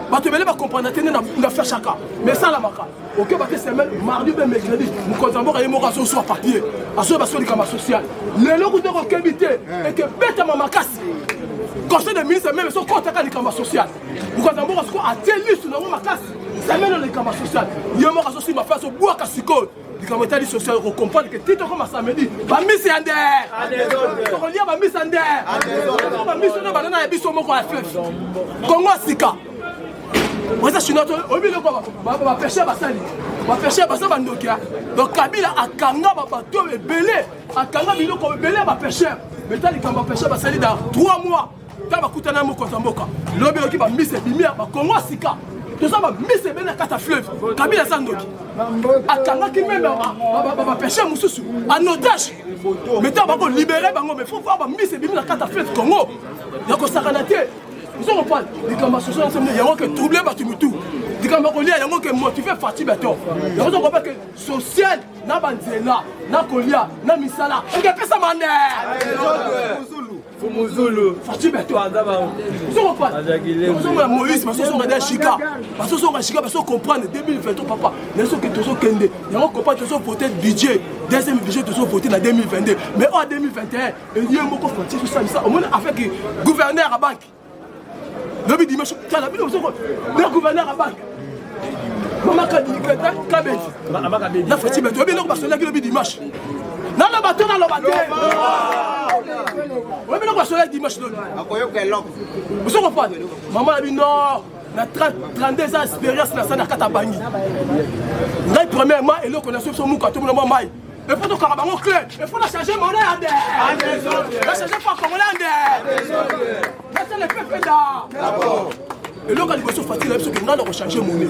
Bato bele ba comprendre tene na faire chacun. Mais ça la maka. OK baté semaine mardi ben mercredi. Mon compte en banque mo raso sur papier. Aso ba so likama social. Le logo de rekebité et que beta mama kasi. Conseil des ministres même so compte ka likama social. Mon compte en banque asko ateli sur na makasi. Semaine likama social. Yemo raso si ma face au bois kasiko. Likama tali social on comprendre que tito comme samedi. Ba mise ande. On lia ba mise ande. Ba mise na banana ya biso moko ya fleuve. Kongo sika. Moi ça je suis notre au milieu quoi va pêcher basali va pêcher basali bandokia donc Kabila akanga ba bato ebele akanga biloko ebele ba pêcher mais tali kamba pêcher basali dans 3 mois ta ba kutana mo kotamboka lobi oki ba mise bimia ba Kongo sika tout ça ba mise bena kata fleuve Kabila sandoki akanga ki même ba pêcher mususu en otage mais ta ba ko libérer bango mais faut voir ba mise bimia kata fleuve Congo yako sakanate. Vous avez compris, les camarades sociaux ensemble, il y a que troubler Batumutu. Les camarades il y a que motiver Fatih Beton. Vous avez compris que social, na Banzela, na Kolia, na Misala, on a fait ça Fumuzulu. Fatih Beton. Vous avez compris. Vous avez Moïse, parce que vous avez Chica. Parce que vous avez Chica, parce que vous comprenez 2023, papa. Mais ce que vous avez Kende, il y a que vous avez voté budget. Deuxième budget, vous avez voté en 2022. Mais en 2021, il y a un mot Fatih, tout ça. Au moins, avec le gouverneur à la banque. Le dimanche, le gouverneur à banque. Maman Kabedi. La Fatih Beton, il y a un bateau le dimanche. Non, le bateau, dans le bateau. Oui, mais le bateau le dimanche. Vous comprenez? Maman a dit non. Na 32 ans d'expérience dans la Katabani. Premièrement, et là, on a sur mon carton, il faut que Karabango clair. Il faut la changer mon air. La changer pas comme on air. C'est le peuple d'art. Et là, quand il faut se fatiguer, il faut que nous allons changer mon air.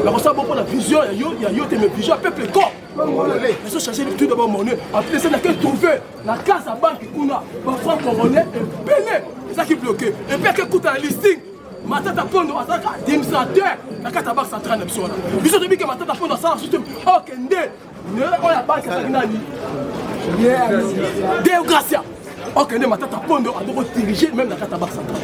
Là, on sait beaucoup la vision, il y a des visions, le peuple corps. Il faut changer tout d'abord mon air. Après, c'est là que trouver la case à banque qu'on a. Parfois, on est belé. C'est ça qui est bloqué. Et puis, quand écoute un listing. Matata Pondo a ça administrateur la carte banque centrale nationale. Biso depuis que Matata Pondo ça système oh kende ne on la banque ça nani Deo Gracia. Ok, ne matata pondo a donc diriger même la Kataba centrale.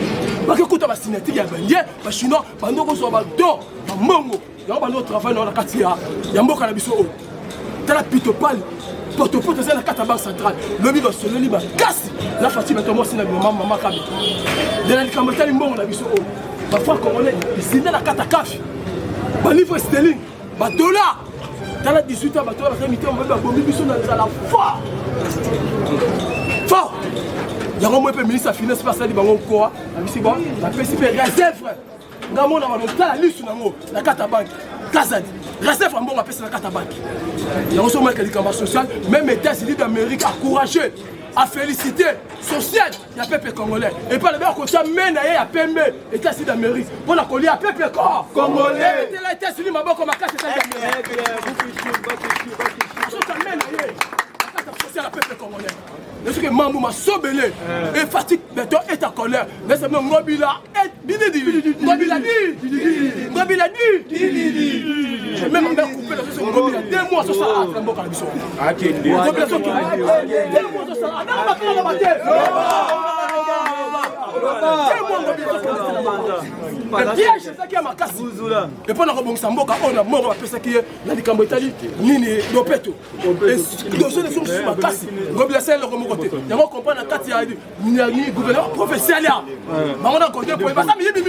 Parce que quand on va signer il y a bien, parce que sinon pendant qu'on soit dans mongo, il y a un travail dans la Katia, il y a un mot biso. Dans la pitopale, porte-porte c'est la Kataba centrale. Le livre sur le livre casse. La fatigue est moi c'est la maman Kabi. De la Kamata limon la biso. Parfois congolais, ils signent la Katakafi. Ba livre sterling, ba dollar. Dans la 18 ans, ba dollar la mité on va bomber biso dans la fort. Fort. Il y a un moment où le ministre a fini par ça, il va quoi? Il va faire réserve. Il y a un moment où la liste la carte à banque. Réserve, on va faire la carte à banque. Il y a un moment où le camarade social, même les États-Unis d'Amérique, a encouragé, a félicité, social, il y a peuple congolais. Et par le même côté, même il y a PMB, les États-Unis d'Amérique. Pour la coller à peuple congolais. Les États-Unis, ma banque, ma carte, c'est la peuple congolais. Est-ce que Mamou m'a sobelé et fatigue béton est en colère. Mais c'est mon Ngobila et Ngobila dit. J'ai même coupé la chose sur Ngobila 2 mois sur ça à Flambeau Calabiso. Ngobila sur 2 mois sur ça. Le piège, c'est ça qui a ma casse. Et pendant que Samboka, on a mort à ça qui est la Nicambotali, Nini, Lopeto. Et les gens sont sur ma casse. Ngobila c'est le côté. Il y a un comprendre la carte, il y a un gouverneur professionnel. On a compté pour les passants, mais il y a des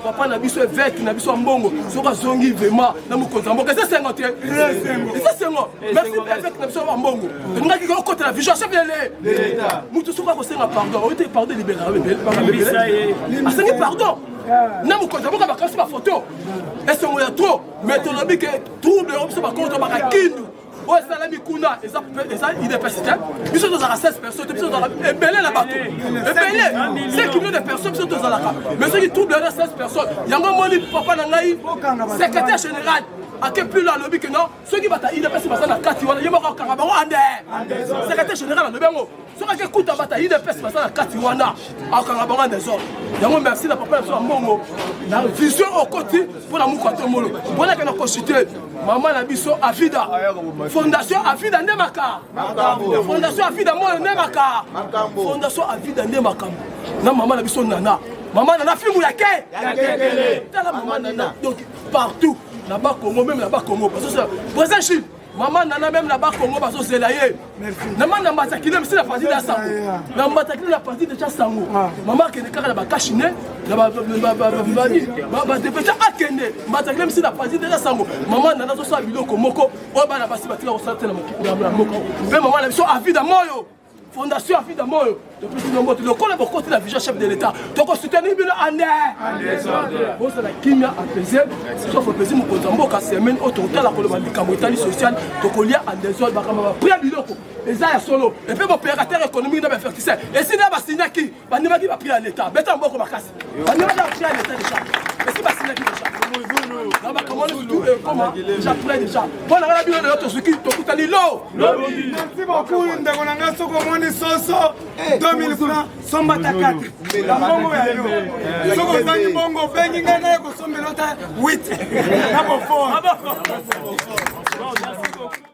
papa na biso évêque na biso mbongo soka zongi vraiment na mukonza mboka c'est 50 c'est 50 merci évêque na biso mbongo ngaki ko côté la vision chef de l'état mutu soka ko senga pardon on était pardon libéral asengi pardon na mukonza mboka ba kasi ba photo est-ce qu'on y a trop mais ton ami que trouble on se ba contre ba kindu. Oh, c'est la Mikuna, il est persisté. Ils sont dans 16 personnes, ils sont dans la bateau. C'est qu'il y a des personnes qui sont dans la carte. Mais ceux qui troublent les 16 personnes, il y a un moment où papa Nangaï, secrétaire général, à quel plus là, le non, ceux qui battent, il est passé dans la carte, il y a un carabao, secrétaire général, le bémo. Ceux qui écoutent la bataille, il est passé dans la carte, il y a un carabao des autres. Il y a un merci, la papa, la vision au côté pour la Moukato Molo. Voilà qu'on a consulté. Maman Nabiso Avida. Fondation Avida Nemaka. Fondation Avida Moyo Nemaka. Fondation Avida Nemaka. Na maman Nabiso Nana. Maman Nana film ou yake. Tala maman Nana. Donc partout là-bas Congo, même là-bas Congo. Parce que c'est Chine. Maman Nana même là-bas Congo parce que c'est là. Maman Nambatakine c'est la partie de Sango. Nambatakine la partie de Sango. Maman qui est carré là-bas Kachine. Là-bas dépêcher à Kende. Nambatakine c'est la partie de Sango. Maman Nana so biloko moko. O ba na basi batila au centre na moko. Mais maman la biso Avida Moyo. Fondation Avida Moyo. Depuis le moment le collègue côté la vision chef de l'état. Donc on soutenir bien année. Bon c'est la kimia apaisé. Sauf apaisé mon Kozamboka semaine autorité la colombique Italie sociale. Donc on y a en désordre bakama près biloko. Et ça solo. Et puis mon opérateur économique dans faire qui c'est. Et si là ba sinaki, ba nima qui va prier à l'état. Beta mboko bakasi. Ba nima va prier à l'état déjà. Et si ba sinaki déjà. Là ba comment tout comment déjà prêt déjà. Bon on a bien le autre qui to kutali lo. Merci beaucoup ndako nanga soko moni soso. 2000 francs, somba ta 4. La bongo ya yo. Soko zangi bongo bengi ngana ko sombe lota 8. Na bo 4.